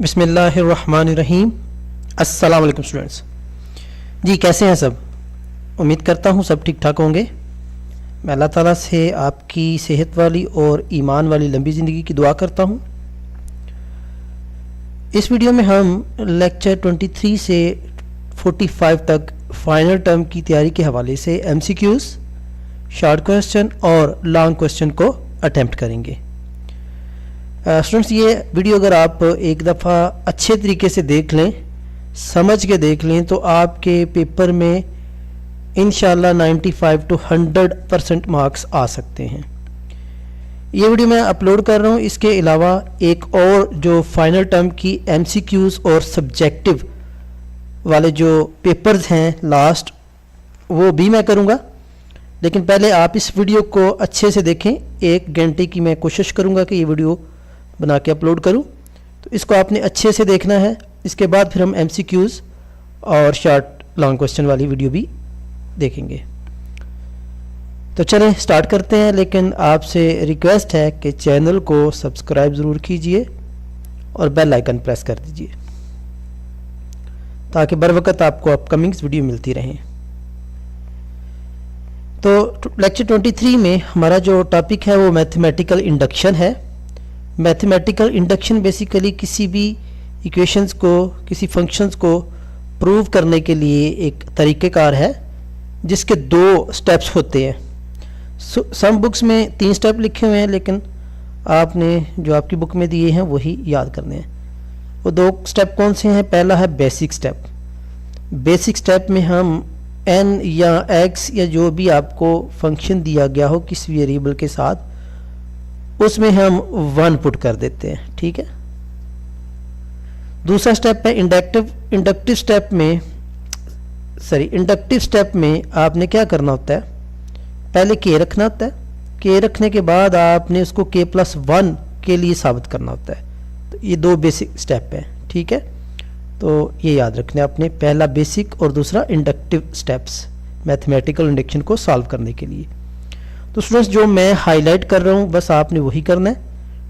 बिस्मिल्लाहिर्रहमानिर्रहीम। अस्सलाम वालेकुम स्टूडेंट्स। जी कैसे हैं सब? उम्मीद करता हूँ सब ठीक ठाक होंगे। मैं अल्लाह ताला से आपकी सेहत वाली और ईमान वाली लंबी ज़िंदगी की दुआ करता हूँ। इस वीडियो में हम लेक्चर 23 से 45 तक फाइनल टर्म की तैयारी के हवाले से MCQs, शॉर्ट क्वेश्चन और लॉन्ग क्वेश्चन को अटेम्प्ट करेंगे। स्टूडेंट्स, ये वीडियो अगर आप एक दफ़ा अच्छे तरीके से देख लें, समझ के देख लें, तो आपके पेपर में इंशाल्लाह 95 to 100% मार्क्स आ सकते हैं। ये वीडियो मैं अपलोड कर रहा हूँ। इसके अलावा एक और जो फाइनल टर्म की MCQs और सब्जेक्टिव वाले जो पेपर्स हैं लास्ट, वो भी मैं करूँगा। लेकिन पहले आप इस वीडियो को अच्छे से देखें। 1 घंटे की मैं कोशिश करूँगा कि ये वीडियो बना के अपलोड करूं, तो इसको आपने अच्छे से देखना है। इसके बाद फिर हम MCQs और शॉर्ट लॉन्ग क्वेश्चन वाली वीडियो भी देखेंगे। तो चलें स्टार्ट करते हैं। लेकिन आपसे रिक्वेस्ट है कि चैनल को सब्सक्राइब ज़रूर कीजिए और बेल आइकन प्रेस कर दीजिए ताकि बर वक्त आपको अपकमिंग वीडियो मिलती रहें। तो लेक्चर 23 में हमारा जो टॉपिक है वो मैथमेटिकल इंडक्शन है। मैथमेटिकल इंडक्शन बेसिकली किसी भी इक्वेशंस को, किसी फंक्शंस को प्रूव करने के लिए एक तरीक़ेकार है जिसके 2 स्टेप्स होते हैं। सम बुक्स में 3 स्टेप लिखे हुए हैं, लेकिन आपने जो आपकी बुक में दिए हैं वही याद करने हैं। वो 2 स्टेप कौन से हैं? पहला है बेसिक स्टेप। बेसिक स्टेप में हम n या x या जो भी आपको फंक्शन दिया गया हो किस वेरिएबल के साथ, उसमें हम 1 पुट कर देते हैं। ठीक है। दूसरा स्टेप है इंडक्टिव स्टेप में आपने क्या करना होता है? पहले k रखना होता है। k रखने के बाद आपने उसको k+1 के लिए साबित करना होता है। तो ये 2 बेसिक स्टेप हैं। ठीक है, तो ये याद रखना है आपने, पहला बेसिक और दूसरा इंडक्टिव स्टेप्स मैथमेटिकल इंडक्शन को सॉल्व करने के लिए। तो स्टूडेंट्स, जो मैं हाईलाइट कर रहा हूँ बस आपने वही करना है।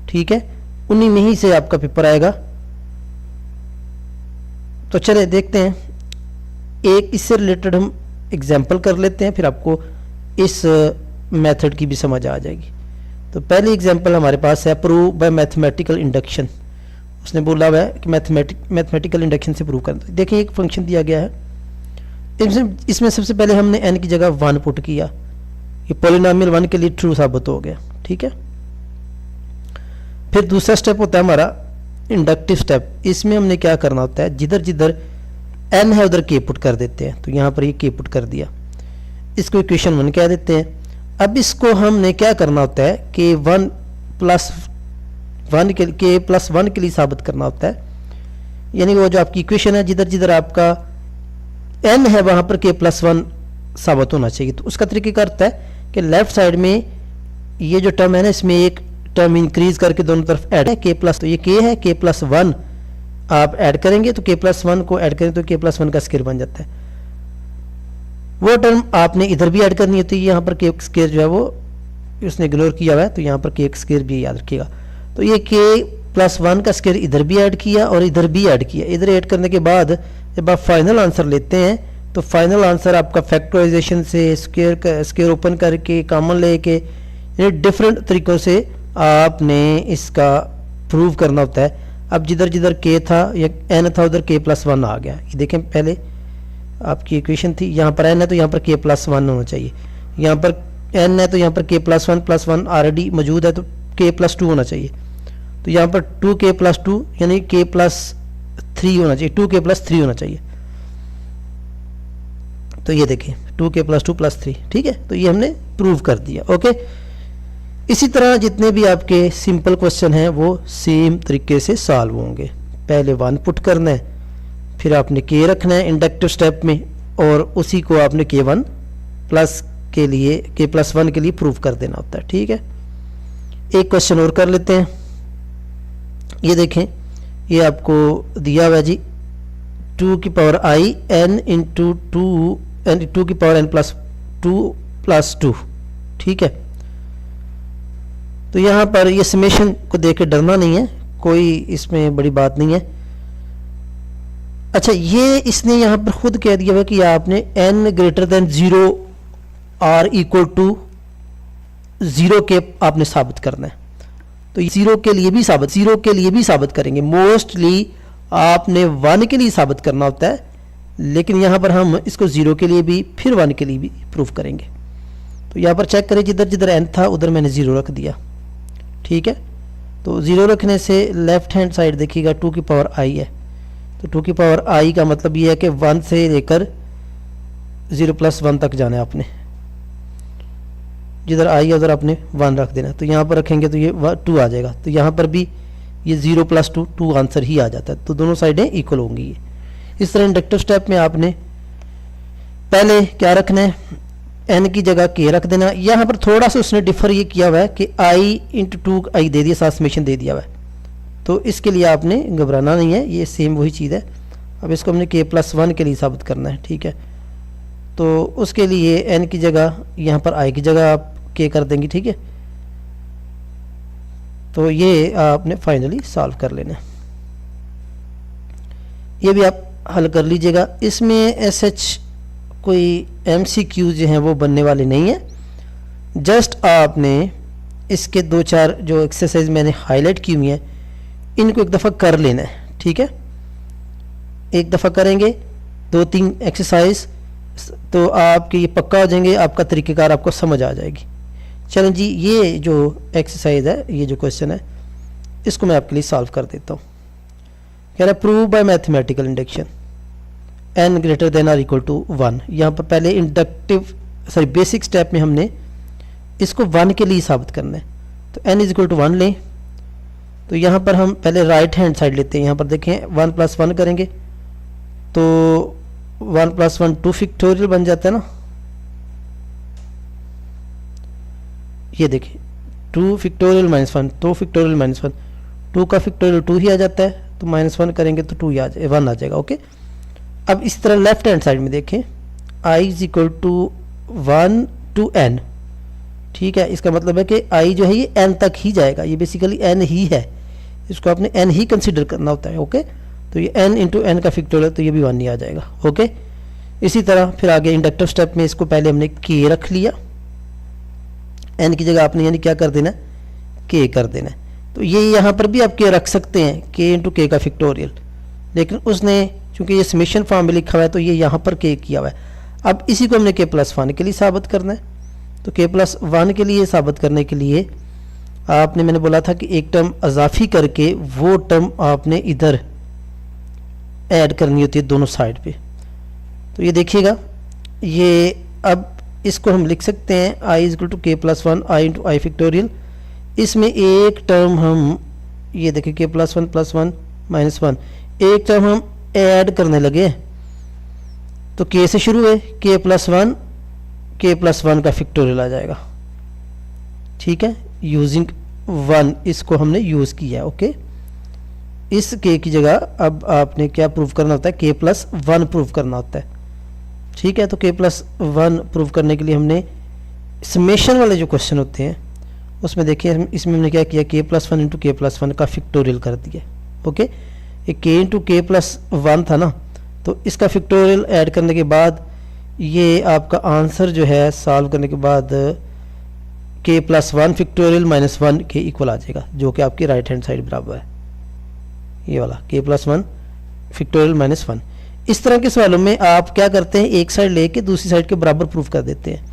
ठीक है, उन्हीं में ही से आपका पेपर आएगा। तो चले देखते हैं, एक इससे रिलेटेड हम एग्जांपल कर लेते हैं, फिर आपको इस मेथड की भी समझ आ जाएगी। तो पहली एग्जांपल हमारे पास है प्रूव बाय मैथमेटिकल इंडक्शन। उसने बोला हुआ है कि मैथमेटिकल इंडक्शन से प्रूव करना। देखिए, एक फंक्शन दिया गया है। इसमें सबसे पहले हमने n की जगह 1 पुट किया। ये पॉलिनोमियल 1 के लिए ट्रू साबित हो गया। ठीक है, फिर दूसरा स्टेप होता है हमारा इंडक्टिव स्टेप। इसमें हमने क्या करना होता है? जिधर जिधर n है उधर k पुट कर देते हैं। तो यहाँ पर ये k पुट कर दिया, इसको इक्वेशन 1 कह देते हैं। अब इसको हमने क्या करना होता है? k+1 के लिए साबित करना होता है। यानी वो जो आपकी इक्वेशन है, जिधर जिधर आपका n है वहां पर k+1 साबित होना चाहिए। तो उसका तरीका करता है कि लेफ्ट साइड में ये जो टर्म है ना, इसमें एक टर्म इंक्रीज करके दोनों तरफ ऐड है k+, तो ये k है, k+1 आप ऐड करेंगे तो k+1 को ऐड करें तो k+1 का स्क्वायर बन जाता है। वो टर्म आपने इधर भी ऐड करनी होती है। यहाँ पर k स्क्वायर जो है वो उसने इग्नोर किया हुआ है, तो यहाँ पर k स्क्वायर भी याद रखिएगा। तो ये k+1 का स्क्वायर इधर भी ऐड किया और इधर भी ऐड किया। इधर ऐड करने के बाद जब आप फाइनल आंसर लेते हैं तो फाइनल आंसर आपका फैक्टराइजेशन से, स्क्वायर ओपन करके, कॉमन लेके, यानी डिफरेंट तरीक़ों से आपने इसका प्रूव करना होता है। अब जिधर जिधर k था या n था उधर k+1 आ गया। ये देखें, पहले आपकी इक्वेशन थी, यहाँ पर n है तो यहाँ पर k+1 होना चाहिए। यहाँ पर n है तो यहाँ पर k+1 ऑलरेडी मौजूद है तो k+2 होना चाहिए। तो यहाँ पर 2k+2 यानी k+3 होना चाहिए, 2k+3 होना चाहिए। तो ये देखें 2k+2 + 3। ठीक है, तो ये हमने प्रूव कर दिया। ओके, इसी तरह जितने भी आपके सिंपल क्वेश्चन हैं वो सेम तरीके से सॉल्व होंगे। पहले 1 पुट करना है, फिर आपने k रखना है इंडक्टिव स्टेप में, और उसी को आपने k+1 के लिए प्रूव कर देना होता है। ठीक है, एक क्वेश्चन और कर लेते हैं। ये देखें, ये आपको दिया हुआ है जी, 2i n × 2n + 2। ठीक है, तो यहाँ पर ये समेशन को देख के डरना नहीं है, कोई इसमें बड़ी बात नहीं है। अच्छा, ये इसने यहाँ पर खुद कह दिया हुआ कि आपने n ग्रेटर देन 0 और इक्वल टू 0 के आपने साबित करना है। तो 0 के लिए भी साबित करेंगे। मोस्टली आपने 1 के लिए साबित करना होता है, लेकिन यहाँ पर हम इसको 0 के लिए भी फिर 1 के लिए भी प्रूफ करेंगे। तो यहाँ पर चेक करें, जिधर जिधर n था उधर मैंने 0 रख दिया। ठीक है, तो 0 रखने से लेफ्ट हैंड साइड देखिएगा 2 की पावर i है। तो 2 की पावर i का मतलब ये है कि 1 से लेकर 0 + 1 तक जाना है आपने। जिधर i है उधर आपने 1 रख देना। तो यहाँ पर रखेंगे तो ये 2 आ जाएगा। तो यहाँ पर भी ये 0 + 2 2 आंसर ही आ जाता है। तो दोनों साइडें इक्वल होंगी। ये इस तरह इंडक्टिव स्टेप में आपने पहले क्या रखना है, n की जगह k रख देना। यहाँ पर थोड़ा सा उसने डिफर ये किया हुआ है कि i × 2i दे दिया, साथ समेशन दे दिया हुआ है। तो इसके लिए आपने घबराना नहीं है, ये सेम वही चीज़ है। अब इसको हमने k + 1 के लिए साबित करना है। ठीक है, तो उसके लिए n की जगह यहाँ पर i की जगह आप k कर देंगे। ठीक है, तो ये आपने फाइनली सॉल्व कर लेना है। ये भी आप हल कर लीजिएगा। इसमें SH कोई MCQ जो हैं वो बनने वाले नहीं है। जस्ट आपने इसके 2-4 जो एक्सरसाइज मैंने हाईलाइट की हुई हैं इनको एक दफ़ा कर लेना है। ठीक है, एक दफ़ा करेंगे 2-3 एक्सरसाइज तो आपके ये पक्का हो जाएंगे, आपका तरीक़ेकार आपको समझ आ जाएगी। चलें जी, ये जो एक्सरसाइज है, ये जो क्वेश्चन है, इसको मैं आपके लिए सॉल्व कर देता हूँ। कह रहा है prove by mathematical induction n greater than और इक्वल टू 1। यहाँ पर पहले बेसिक स्टेप में हमने इसको 1 के लिए साबित करना है। तो n = 1 लें। तो यहाँ पर हम पहले राइट हैंड साइड लेते हैं। यहाँ पर देखें 1 + 1 करेंगे तो 1 + 1 2 फैक्टोरियल बन जाता है ना। ये देखिए 2 फैक्टोरियल -1 2 फैक्टोरियल -1 2 का फैक्टोरियल 2 ही आ जाता है। तो -1 करेंगे तो 1 आ जाएगा। ओके, अब इस तरह लेफ्ट हैंड साइड में देखें i = 1 to n। ठीक है, इसका मतलब है कि i जो है ये n तक ही जाएगा। ये बेसिकली n ही है, इसको आपने n ही कंसिडर करना होता है। ओके, तो ये n × n का फैक्टोरियल तो ये भी 1 ही आ जाएगा। ओके, इसी तरह फिर आगे इंडक्टिव स्टेप में इसको पहले हमने k रख लिया, n की जगह आपने यानी क्या कर देना, k कर देना। तो ये यहाँ पर भी आप k रख सकते हैं, k × k का फैक्टोरियल, लेकिन उसने चूंकि ये समेशन फॉर्म में लिखा हुआ है तो ये यहाँ पर k किया हुआ है। अब इसी को हमने k + 1 के लिए साबित करना है। तो k + 1 के लिए साबित करने के लिए आपने, मैंने बोला था कि एक टर्म अजाफी करके वो टर्म आपने इधर ऐड करनी होती है दोनों साइड पे। तो ये देखिएगा, ये अब इसको हम लिख सकते हैं i = k + 1 i × i factorial. इसमें एक टर्म हम ये देखिए k + 1 + 1 -1 एक टर्म हम ऐड करने लगे। तो k से शुरू है, k + 1 का फैक्टोरियल आ जाएगा। ठीक है, यूजिंग 1 इसको हमने यूज़ किया है। ओके, इस k की जगह अब आपने क्या प्रूव करना होता है, k + 1 प्रूव करना होता है। ठीक है, तो k + 1 प्रूव करने के लिए हमने समेशन वाले जो क्वेश्चन होते हैं उसमें देखिए इसमें हमने क्या किया, k + 1 × k + 1 का फैक्टोरियल कर दिया। ओके, ये k × k + 1 था ना, तो इसका फैक्टोरियल ऐड करने के बाद ये आपका आंसर जो है सॉल्व करने के बाद k + 1 फैक्टोरियल -1 के इक्वल आ जाएगा, जो कि आपकी राइट हैंड साइड बराबर है ये वाला k + 1 फैक्टोरियल -1। इस तरह के सवालों में आप क्या करते हैं, एक साइड लेके दूसरी साइड के बराबर प्रूफ कर देते हैं।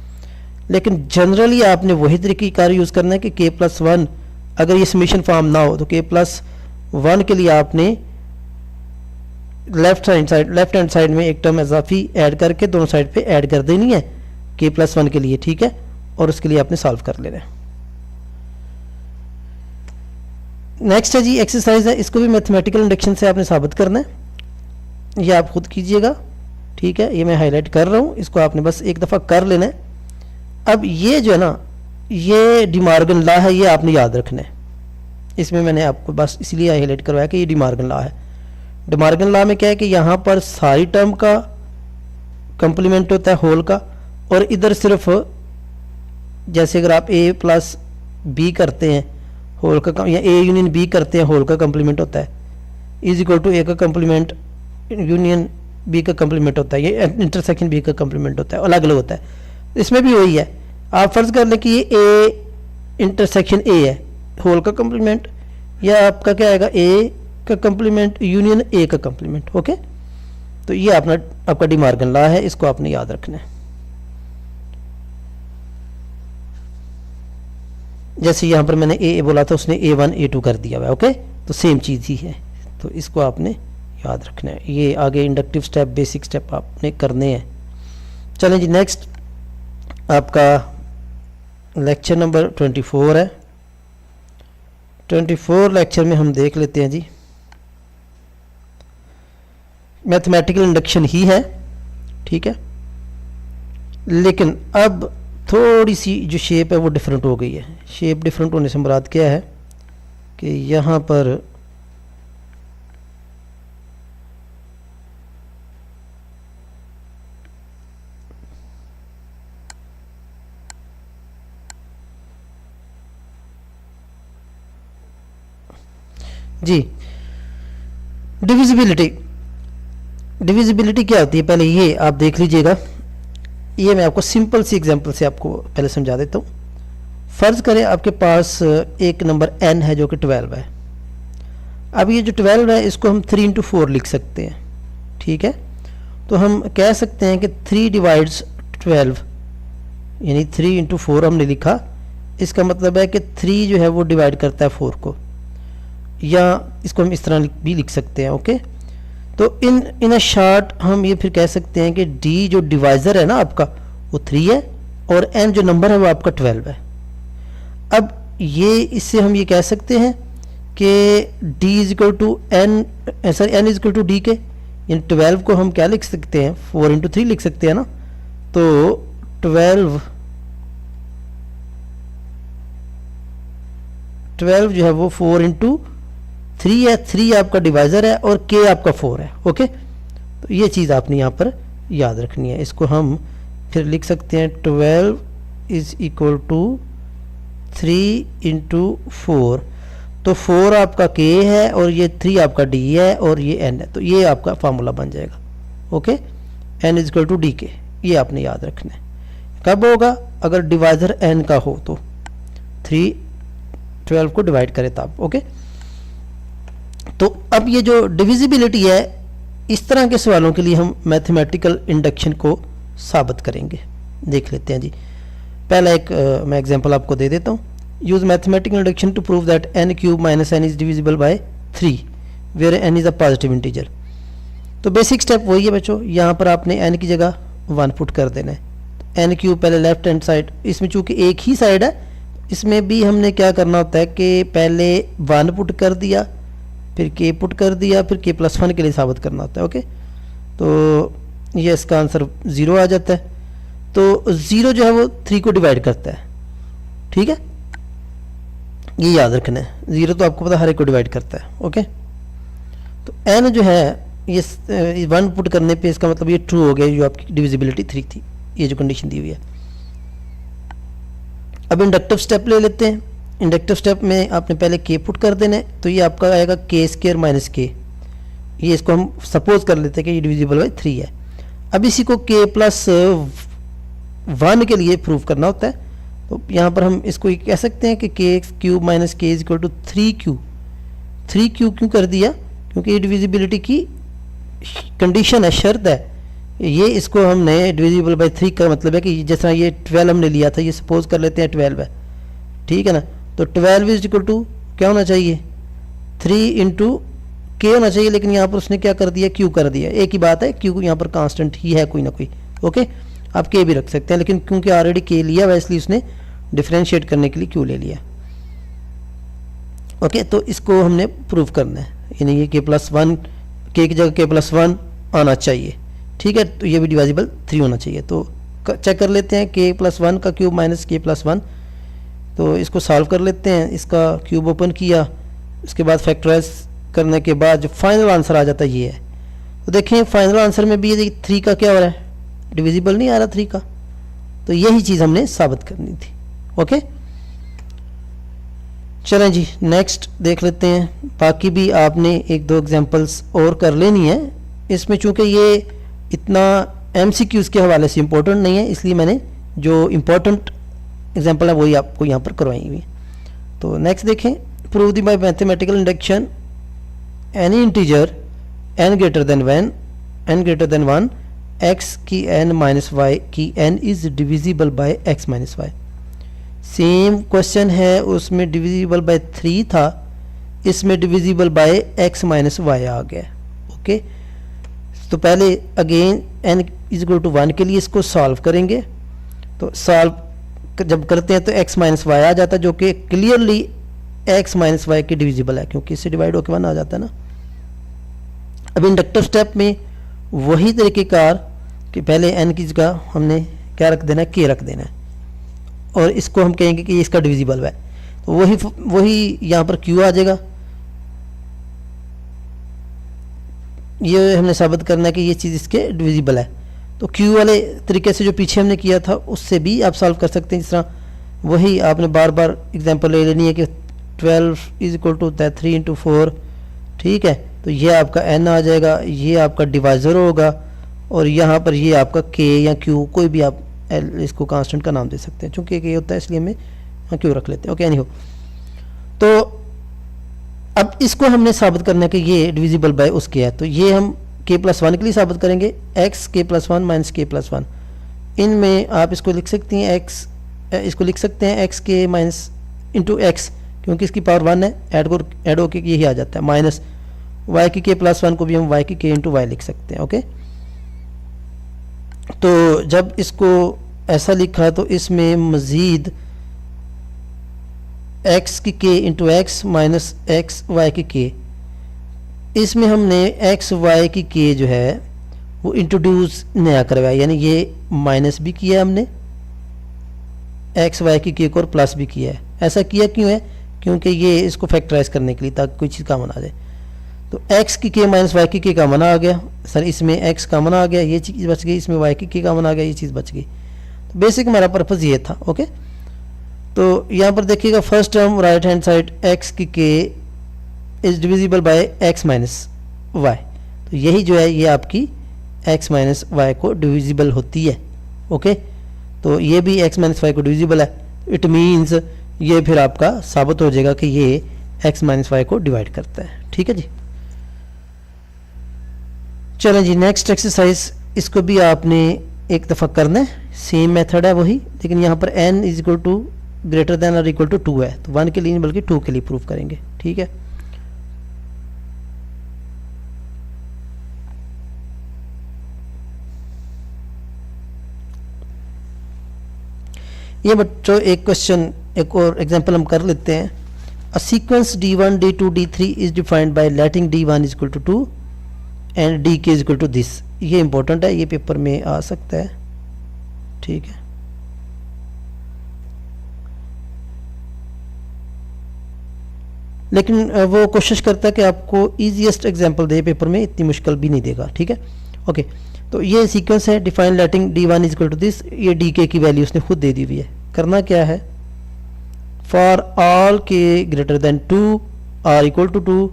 लेकिन जनरली आपने वही तरीक़ेकार यूज़ करना है कि k + 1 अगर ये समेशन फॉर्म ना हो तो k + 1 के लिए आपने लेफ्ट हैंड साइड में एक टर्म इजाफी ऐड करके दोनों साइड पे ऐड कर देनी है k + 1 के लिए। ठीक है, और उसके लिए आपने सॉल्व कर लेना है। नेक्स्ट है जी एक्सरसाइज है, इसको भी मैथमेटिकल इंडक्शन से आपने साबित करना है। ये आप खुद कीजिएगा। ठीक है, ये मैं हाईलाइट कर रहा हूँ, इसको आपने बस एक दफ़ा कर लेना है। अब ये जो है ना, ये डी मॉर्गन लॉ है, ये आपने याद रखना है। इसमें मैंने आपको बस इसलिए हाईलाइट करवाया कि ये डी मॉर्गन लॉ है। डी मॉर्गन लॉ में क्या है कि यहाँ पर सारी टर्म का कंप्लीमेंट होता है होल का, और इधर सिर्फ जैसे अगर आप a + b करते हैं होल का, या a यूनियन b करते हैं होल का कंप्लीमेंट होता है, = a का कंप्लीमेंट यूनियन बी का कम्प्लीमेंट होता है, ये इंटरसेक्शन बी का कम्प्लीमेंट होता है, अलग अलग होता है। इसमें भी वही है, आप फर्ज कर लें कि ये ए इंटरसेक्शन ए है, होल का कम्प्लीमेंट, या आपका क्या आएगा ए का कम्प्लीमेंट यूनियन ए का कम्प्लीमेंट। ओके, तो ये आपका डिमार्गन लॉ है, इसको आपने याद रखना है। जैसे यहाँ पर मैंने ए बोला था, उसने A1 A2 कर दिया हुआ है। ओके, तो सेम चीज़ ही है, तो इसको आपने याद रखना है। ये आगे इंडक्टिव स्टेप, बेसिक स्टेप आपने करने हैं। चलें जी, नेक्स्ट आपका लेक्चर नंबर 24 है। 24 लेक्चर में हम देख लेते हैं जी, मैथमेटिकल इंडक्शन ही है, ठीक है, लेकिन अब थोड़ी सी जो शेप है वो डिफरेंट हो गई है। शेप डिफरेंट होने से मुराद क्या है कि यहाँ पर जी डिविजिबिलिटी क्या होती है, पहले ये आप देख लीजिएगा। ये मैं आपको सिंपल सी एग्जांपल से आपको पहले समझा देता हूँ। फ़र्ज़ करें आपके पास एक नंबर n है जो कि 12 है। अब ये जो 12 है इसको हम 3 × 4 लिख सकते हैं, ठीक है। तो हम कह सकते हैं कि 3 डिवाइड्स 12, यानी 3 × 4 हमने लिखा, इसका मतलब है कि 3 जो है वो डिवाइड करता है 4 को, या इसको हम इस तरह भी लिख सकते हैं। ओके, तो इन अ शॉर्ट हम ये फिर कह सकते हैं कि d जो डिवाइज़र है ना आपका वो 3 है, और n जो नंबर है वो आपका 12 है। अब ये इससे हम ये कह सकते हैं कि d n is equal to D K, यानी 12 को हम क्या लिख सकते हैं, 4 × 3 लिख सकते हैं ना। तो 12 जो है वो 4 × 3 है, 3 आपका डिवाइज़र है और k आपका 4 है। ओके, तो ये चीज़ आपने यहाँ पर याद रखनी है। इसको हम फिर लिख सकते हैं 12 इज इक्वल टू 3 × 4, तो 4 आपका k है और ये 3 आपका d है और ये n है, तो ये आपका फार्मूला बन जाएगा। Okay, n is equal to D K, ये आपने याद रखना है। कब होगा, अगर डिवाइज़र n का हो तो 3 12 को डिवाइड करे तब। ओके, तो अब ये जो डिविजिबिलिटी है, इस तरह के सवालों के लिए हम मैथमेटिकल इंडक्शन को साबित करेंगे। देख लेते हैं जी, पहला एक मैं एग्जांपल आपको दे देता हूँ। Use mathematical induction to prove that n³ - n is divisible by 3 where n is a positive integer. तो बेसिक स्टेप वही है बच्चों, यहाँ पर आपने n की जगह 1 पुट कर देना है। n³ पहले लेफ्ट हैंड साइड, इसमें चूंकि एक ही साइड है, इसमें भी हमने क्या करना होता है कि पहले 1 पुट कर दिया, फिर k पुट कर दिया, फिर k+1 के लिए साबित करना होता है। ओके, तो ये इसका आंसर 0 आ जाता है। तो 0 जो है वो 3 को डिवाइड करता है, ठीक है, ये याद रखना है। 0 तो आपको पता हर एक को डिवाइड करता है। ओके, तो n जो है ये 1 पुट करने पे इसका मतलब ये ट्रू हो गया, जो आपकी डिविजिबिलिटी 3 थी, ये जो कंडीशन दी हुई है। अब इंडक्टिव स्टेप ले लेते हैं। इंडक्टिव स्टेप में आपने पहले k पुट कर देना है, तो ये आपका आएगा k² - k। ये इसको हम सपोज कर लेते हैं कि ये डिविजिबल बाय 3 है। अब इसी को k+1 के लिए प्रूव करना होता है, तो यहाँ पर हम इसको कह सकते हैं कि k³ - k is equal to 3q। 3q क्यों कर दिया, क्योंकि ये डिविजिबिलिटी की कंडीशन है, शर्त है। ये इसको हमने डिविजिबल बाय 3 का मतलब है कि जिस तरह ये 12 हमने लिया था, ये सपोज कर लेते हैं 12 है, ठीक है ना। तो 12 इज इक्वल टू क्या होना चाहिए, 3 × k होना चाहिए, लेकिन यहाँ पर उसने क्या कर दिया, q कर दिया। एक ही बात है, q यहाँ पर कांस्टेंट ही है कोई ना कोई। ओके, आप k भी रख सकते हैं, लेकिन क्योंकि ऑलरेडी k लिया हुआ इसलिए उसने डिफरेंशिएट करने के लिए q ले लिया। ओके, तो इसको हमने प्रूव करना है, यानी ये k+1, k की जगह k+1 आना चाहिए, ठीक है। तो ये भी डिवाइजिबल 3 होना चाहिए। तो चेक कर लेते हैं, k+1 का क्यूब माइनस k+1, तो इसको सॉल्व कर लेते हैं। इसका क्यूब ओपन किया, उसके बाद फैक्टराइज करने के बाद जो फाइनल आंसर आ जाता है ये है। तो देखें फाइनल आंसर में भी ये 3 का क्या हो रहा है, डिविजिबल नहीं आ रहा 3 का। तो यही चीज़ हमने साबित करनी थी। ओके, चलें जी नेक्स्ट देख लेते हैं। बाकी भी आपने 1-2 एग्जांपल्स और कर लेनी है, इसमें चूंकि ये इतना MCQs के हवाले से इम्पोर्टेंट नहीं है, इसलिए मैंने जो इम्पोर्टेंट एग्जांपल है वही आपको यहाँ पर करवाई हुई। तो नेक्स्ट देखें, prove the by mathematical induction any integer n greater than 1 x की n माइनस वाई की n is divisible by x minus Y. Same question है, उसमें डिविजिबल बाय 3 था, इसमें divisible by x minus Y आ गया। Okay, तो पहले again n is equal to 1 के लिए इसको सॉल्व करेंगे। तो सॉल्व जब करते हैं तो x माइनस वाई आ जाता है, जो कि क्लियरली x माइनस वाई के डिविजिबल है, क्योंकि इससे डिवाइड होकर 1 आ जाता है ना। अब इंडक्टिव स्टेप में वही तरीक़ेकार कि पहले n की जगह हमने क्या रख देना है, k रख देना है, और इसको हम कहेंगे कि ये इसका डिविजिबल है। तो वही यहाँ पर q आ जाएगा। ये हमने साबित करना है कि ये चीज़ इसके डिविजिबल है। तो q वाले तरीके से जो पीछे हमने किया था उससे भी आप सॉल्व कर सकते हैं। जिस तरह वही आपने बार बार एग्जांपल ले लेनी है कि 12 इज इक्वल टू 3 इंटू 4, ठीक है। तो ये आपका n आ जाएगा, ये आपका डिवाइज़र होगा, और यहाँ पर ये आपका k या q, कोई भी आप इसको कांस्टेंट का नाम दे सकते हैं। चूँकि k होता है इसलिए हमें यहाँ q रख लेते हैं। ओके, एनी हो। तो अब इसको हमने साबित करना है कि ये डिविजिबल बाय उसके है। तो ये हम k+1 के लिए साबित करेंगे, x k+1 माइनस k+1। इनमें आप इसको लिख सकती हैं इसको लिख सकते हैं x k minus into x, क्योंकि इसकी पावर 1 है, ऐड होके यही आ जाता है, माइनस y की k+1 को भी हम y की k इंटू वाई लिख सकते हैं। ओके, तो जब इसको ऐसा लिखा तो इसमें मज़ीद x की k into X minus X Y की k, इसमें हमने x y की k जो है वो इंट्रोड्यूस नया करवाया, यानी ये माइनस भी किया हमने x y की k को, और प्लस भी किया है। ऐसा किया क्यों है? क्योंकि ये इसको फैक्टराइज करने के लिए, ताकि कोई चीज़ कॉमन आ जाए। तो x की k माइनस वाई की k कॉमन आ गया, सर इसमें x कॉमन आ गया, ये चीज़ बच गई, इसमें y की k कॉमन आ गया, ये चीज़ बच गई। तो बेसिक हमारा पर्पज़ ये था। ओके, तो यहाँ पर देखिएगा first term right hand side x की k is divisible by x minus Y. तो यही जो है ये आपकी x माइनस वाई को डिविजिबल होती है। ओके, तो ये भी x माइनस वाई को डिविजिबल है। इट मीन्स ये फिर आपका साबित हो जाएगा कि ये x माइनस वाई को डिवाइड करता है। ठीक है जी, चलें जी नेक्स्ट एक्सरसाइज, इसको भी आपने एक दफ़ा करना है, सेम मेथड है वही, लेकिन यहाँ पर n is equal to greater than और इक्वल टू 2 है। तो 1 के लिए नहीं बल्कि 2 के लिए प्रूव करेंगे। ठीक है, ये बच्चों एक क्वेश्चन, एक और एग्जांपल हम कर लेते हैं। A sequence d1 d2 d3 is defined by letting d1 is equal to 2 and dk is equal to this. ये इंपॉर्टेंट है, ये पेपर में आ सकता है। ठीक है, लेकिन वो कोशिश करता है कि आपको इजीएस्ट एग्जांपल दे पेपर में, इतनी मुश्किल भी नहीं देगा। ठीक है, ओके, तो ये सीक्वेंस है define letting d1 is equal to this, ये dk की वैल्यू उसने खुद दे दी हुई है। करना क्या है, for all k greater than 2 or equal to 2,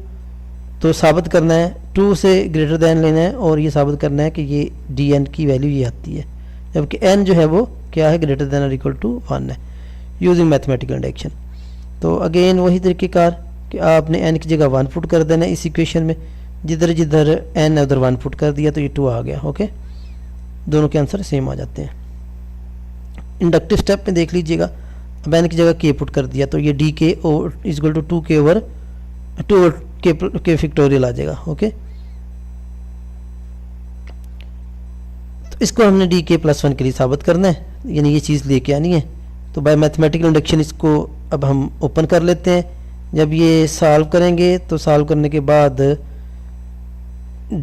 तो साबित करना है 2 से ग्रेटर देन लेना है, और ये साबित करना है कि ये dn की वैल्यू ये आती है, जबकि n जो है वो क्या है, ग्रेटर देन और इक्वल टू 1 है, यूजिंग मैथमेटिकल इंडक्शन। तो अगेन वही तरीक़ेकार कि आपने n की जगह 1 पुट कर देना है इस इक्वेशन में, जिधर जिधर n है उधर 1 पुट कर दिया तो ये 2 आ गया। ओके, दोनों के आंसर सेम आ जाते हैं। इंडक्टिव स्टेप में देख लीजिएगा, अब n की जगह k पुट कर दिया तो ये dk is equal to 2k over 2 k factorial आ जाएगा। ओके, तो इसको हमने dk+1 के लिए साबित करना है, यानी ये चीज़ लेके आनी है। तो बाय मैथमेटिकल इंडक्शन इसको अब हम ओपन कर लेते हैं। जब ये सॉल्व करेंगे तो सॉल्व करने के बाद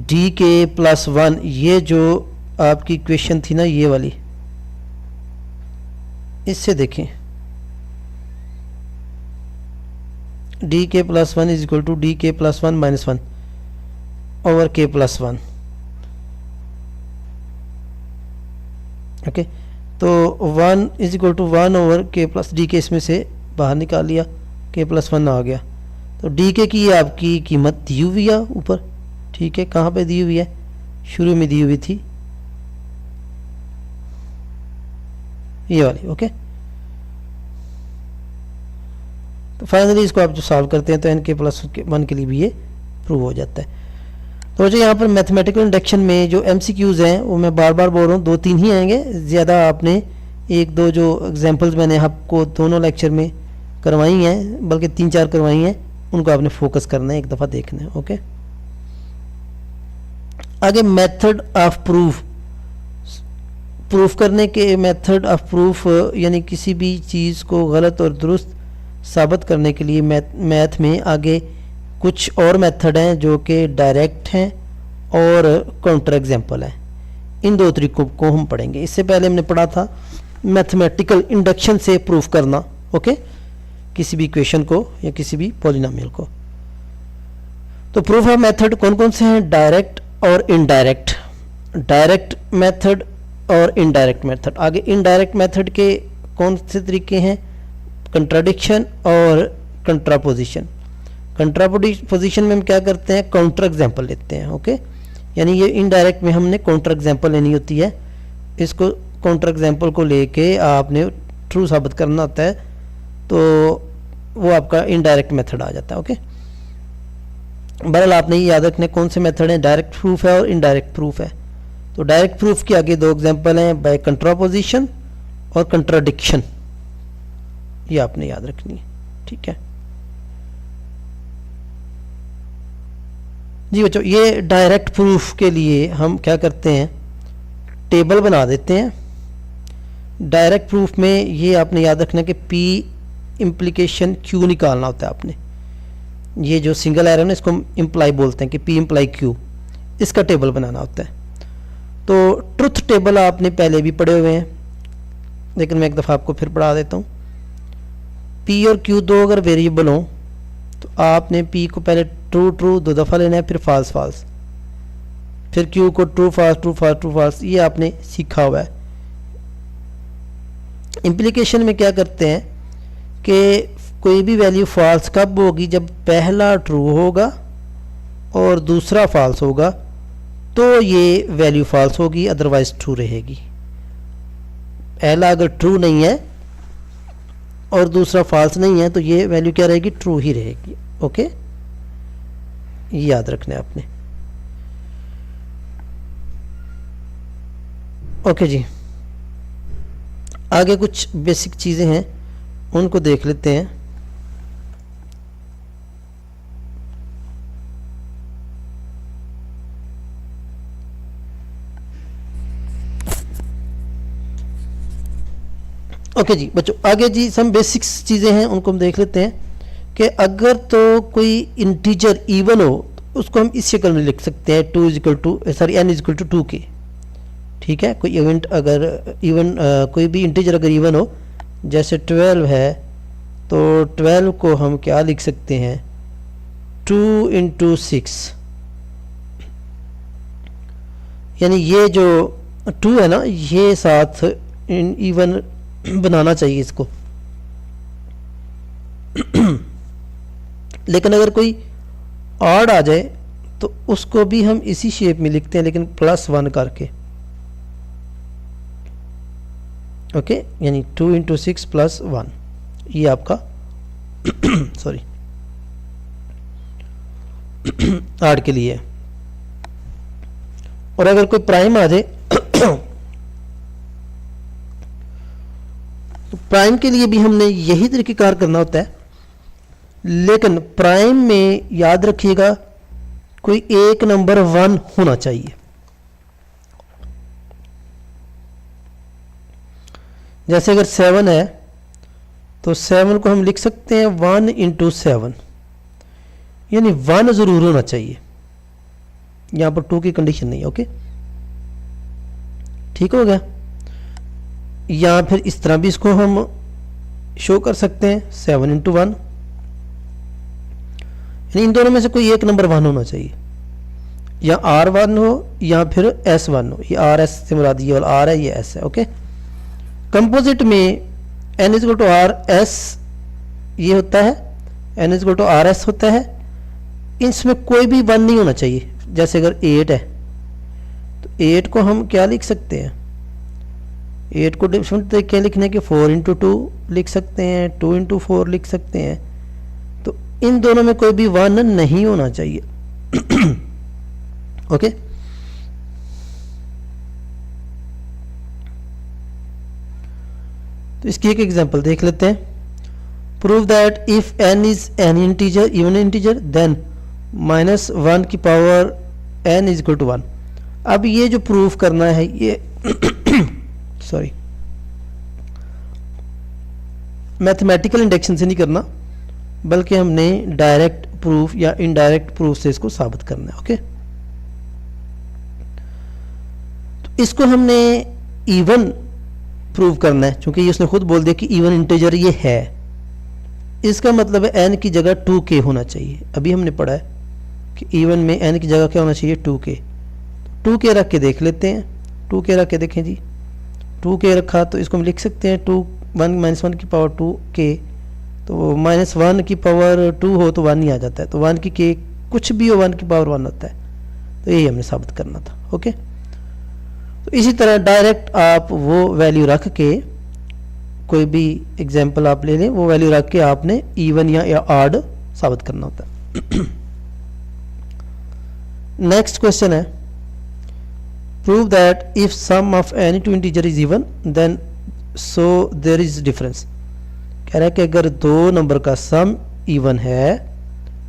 dk+1, ये जो आपकी इक्वेशन थी ना ये वाली, इससे देखें dk+1 is equal to dk+1 minus 1 over k+1। Okay, तो 1 is equal to 1 over k plus D K, इसमें से बाहर निकाल लिया, k+1 आ गया। तो डी के की आपकी कीमत दी हुई है ऊपर। ठीक है, कहाँ पे दी हुई है, शुरू में दी हुई थी, ये वाली। ओके, तो फाइनली इसको आप जो सॉल्व करते हैं तो n+1 के लिए भी ये प्रूव हो जाता है। तो जो यहाँ पर मैथमेटिकल इंडक्शन में जो MCQs हैं वो मैं बार बार बोल रहा हूँ, 2-3 ही आएंगे, ज़्यादा आपने 1-2 जो एग्जांपल्स मैंने आपको दोनों लेक्चर में करवाई हैं, बल्कि 3-4 करवाई हैं, उनको आपने फोकस करना है, एक दफ़ा देखना है। ओके, आगे मेथड ऑफ प्रूफ करने के मेथड ऑफ प्रूफ, यानी किसी भी चीज़ को गलत और दुरुस्त साबित करने के लिए मैथ में आगे कुछ और मेथड हैं जो कि डायरेक्ट हैं और काउंटर एग्जांपल हैं। इन दो तरीकों को हम पढ़ेंगे। इससे पहले हमने पढ़ा था मैथमेटिकल इंडक्शन से प्रूफ करना, ओके, किसी भी इक्वेशन को या किसी भी पॉलिनोमियल को। तो प्रूफ ऑफ मेथड कौन कौन से हैं? डायरेक्ट और इनडायरेक्ट, डायरेक्ट मेथड और इनडायरेक्ट मेथड। आगे इनडायरेक्ट मेथड के कौन से तरीके हैं? कंट्राडिक्शन और कंट्रापोजिशन। कंट्रापोजिशन में हम क्या करते हैं? काउंटर एग्जांपल लेते हैं। ओके, यानी ये इनडायरेक्ट में हमने काउंटर एग्जांपल लेनी होती है। इसको काउंटर एग्जांपल को लेके आपने ट्रू साबित करना होता है, तो वो आपका इनडायरेक्ट मेथड आ जाता है। ओके, बहरहाल आपने ये याद रखना कौन से मेथड हैं, डायरेक्ट प्रूफ है और इनडायरेक्ट प्रूफ है। तो डायरेक्ट प्रूफ के आगे 2 एग्जांपल हैं, बाय कंट्रापोजिशन और कंट्राडिक्शन, ये आपने याद रखनी है। ठीक है जी बच्चों, ये डायरेक्ट प्रूफ के लिए हम क्या करते हैं? टेबल बना देते हैं। डायरेक्ट प्रूफ में ये आपने याद रखना कि P इम्प्लीकेशन Q निकालना होता है आपने। ये जो सिंगल एरर है ना, इसको हम इम्प्लाई बोलते हैं कि P इम्प्लाई Q, इसका टेबल बनाना होता है। तो ट्रुथ टेबल आपने पहले भी पढ़े हुए हैं, लेकिन मैं एक दफ़ा आपको फिर पढ़ा देता हूँ। P और Q दो अगर वेरिएबल हों तो आपने P को पहले ट्रू ट्रू 2 दफ़ा लेना है, फिर फॉल्स फॉल्स, फिर Q को true false true false true false, ये आपने सीखा हुआ है। इम्प्लीकेशन में क्या करते हैं कि कोई भी वैल्यू फॉल्स कब होगी? जब पहला ट्रू होगा और दूसरा फॉल्स होगा तो ये वैल्यू फॉल्स होगी, अदरवाइज ट्रू रहेगी। पहला अगर ट्रू नहीं है और दूसरा फॉल्स नहीं है तो ये वैल्यू क्या रहेगी? ट्रू ही रहेगी। ओके, ये याद रखना है आपने। ओके जी, आगे कुछ बेसिक चीज़ें हैं, उनको देख लेते हैं। ओके जी बच्चों, आगे जी सम बेसिक्स चीज़ें हैं, उनको हम देख लेते हैं कि अगर तो कोई इंटीजर इवन हो तो उसको हम इस शक्ल में लिख सकते हैं, n=2 के। ठीक है, कोई इवेंट अगर इवन कोई भी इंटीजर अगर इवन हो, जैसे 12 है, तो 12 को हम क्या लिख सकते हैं? 2 × 6, यानी ये जो 2 है ना, ये साथ इवन बनाना चाहिए इसको। लेकिन अगर कोई ऑड आ जाए तो उसको भी हम इसी शेप में लिखते हैं, लेकिन +1 करके। ओके, यानी 2 × 6 + 1, ये आपका सॉरी ऑड के लिए। और अगर कोई प्राइम आ जाए तो प्राइम के लिए भी हमने यही तरीक़ेकार करना होता है, लेकिन प्राइम में याद रखिएगा कोई एक नंबर 1 होना चाहिए। जैसे अगर 7 है तो 7 को हम लिख सकते हैं 1 × 7, यानी 1 ज़रूर होना चाहिए। यहाँ पर 2 की कंडीशन नहीं है। ओके, ठीक हो गया। या फिर इस तरह भी इसको हम शो कर सकते हैं 7 × 1, यानी इन दोनों में से कोई एक नंबर 1 होना चाहिए, या R1 हो या फिर S1 हो। ये RS से मुराद ये वाला R है, ये S है। ओके, कंपोजिट में n = RS ये होता है, n = RS होता है। इसमें कोई भी 1 नहीं होना चाहिए। जैसे अगर 8 है 8 को हम क्या लिख सकते हैं, 8 को डिफरेंट तरीके लिखने के 4 इंटू 2 लिख सकते हैं, 2 इंटू 4 लिख सकते हैं। तो इन दोनों में कोई भी 1 नहीं होना चाहिए। ओके, तो इसकी एक एग्जांपल देख लेते हैं। Prove that if n is an integer even integer then -1 की power n is equal to 1। अब ये जो प्रूफ करना है ये सॉरी मैथमेटिकल इंडक्शन से नहीं करना, बल्कि हमने डायरेक्ट प्रूफ या इनडायरेक्ट प्रूफ से इसको साबित करना है। ओके, तो इसको हमने इवन प्रूव करना है, क्योंकि उसने खुद बोल दिया कि इवन इंटीजर ये है। इसका मतलब है n की जगह 2k होना चाहिए। अभी हमने पढ़ा है कि इवन में n की जगह क्या होना चाहिए, 2k। 2k रख के देख लेते हैं, 2k रख के देखें जी, 2k रखा तो इसको हम लिख सकते हैं 1 की पावर 2k। तो -1 की पावर 2 हो तो 1 ही आ जाता है, तो 1 की k कुछ भी हो 1 की पावर 1 होता है। तो यही हमने साबित करना था। ओके, तो इसी तरह डायरेक्ट आप वो वैल्यू रख के, कोई भी एग्जांपल आप ले लें, वो वैल्यू रख के आपने इवन या ऑड साबित करना होता है। नेक्स्ट क्वेश्चन है, prove that if sum of any two integer is even then so there is difference. कह रहा है कि अगर दो नंबर का सम इवन है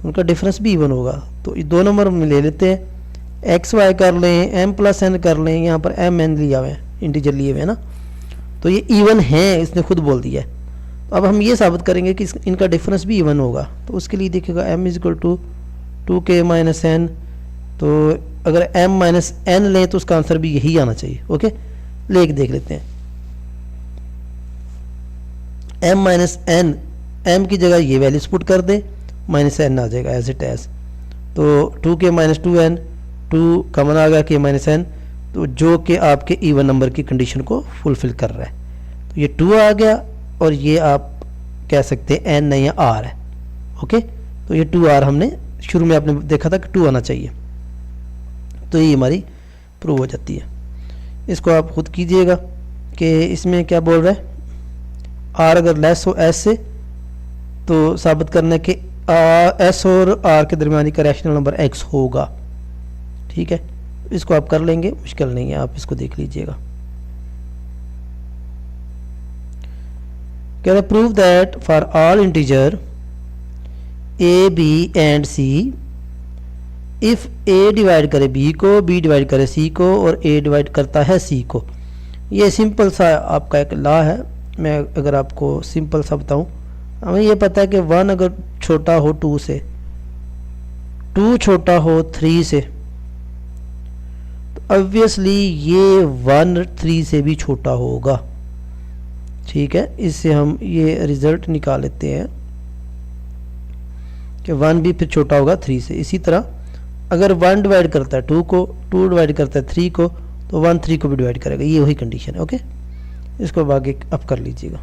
उनका डिफरेंस भी इवन होगा। तो दो नंबर हम ले लेते हैं, एक्स वाई कर लें, एम प्लस एन कर लें, यहाँ पर एम एन लिया हुआ है, इंटीजर लिए हुए हैं ना, तो ये इवन है, इसने खुद बोल दिया है। तो अब हम ये साबित करेंगे कि इनका डिफरेंस भी इवन होगा। तो उसके लिए देखिएगा m is equal to 2k minus N. तो अगर m माइनस एन लें तो उसका आंसर भी यही आना चाहिए। ओके, लेके देख लेते हैं, m माइनस एन, एम की जगह ये वैल्यूज पुट कर दे, माइनस एन आ जाएगा एज इट एज। तो 2k माइनस 2n, 2 कॉमन आ गया k माइनस एन, तो जो कि आपके इवन नंबर की कंडीशन को फुलफिल कर रहा है। तो ये 2 आ गया और ये आप कह सकते हैं n नहीं है r है। ओके, तो ये 2r हमने शुरू में आपने देखा था कि 2 आना चाहिए, तो ये हमारी प्रूव हो जाती है। इसको आप खुद कीजिएगा कि इसमें क्या बोल रहा है, r अगर लेस हो s से तो साबित करना है कि s और r के दरमियानी का रैशनल नंबर x होगा। ठीक है, इसको आप कर लेंगे, मुश्किल नहीं है, आप इसको देख लीजिएगा। कह रहा है prove that for all integer a b and c if a divide करे b को, b डिवाइड करे c को और a डिवाइड करता है c को। ये सिंपल सा आपका एक लॉ है। मैं अगर आपको सिंपल सा बताऊं, हमें ये पता है कि 1 अगर छोटा हो 2 से, 2 छोटा हो 3 से, ऑब्वियसली ये 1 3 से भी छोटा होगा। ठीक है, इससे हम ये रिजल्ट निकाल लेते हैं कि 1 भी फिर छोटा होगा 3 से। इसी तरह अगर 1 डिवाइड करता है 2 को, 2 डिवाइड करता है 3 को, तो 1 3 को भी डिवाइड करेगा। ये वही कंडीशन है। ओके, इसको अब आगे अप कर लीजिएगा।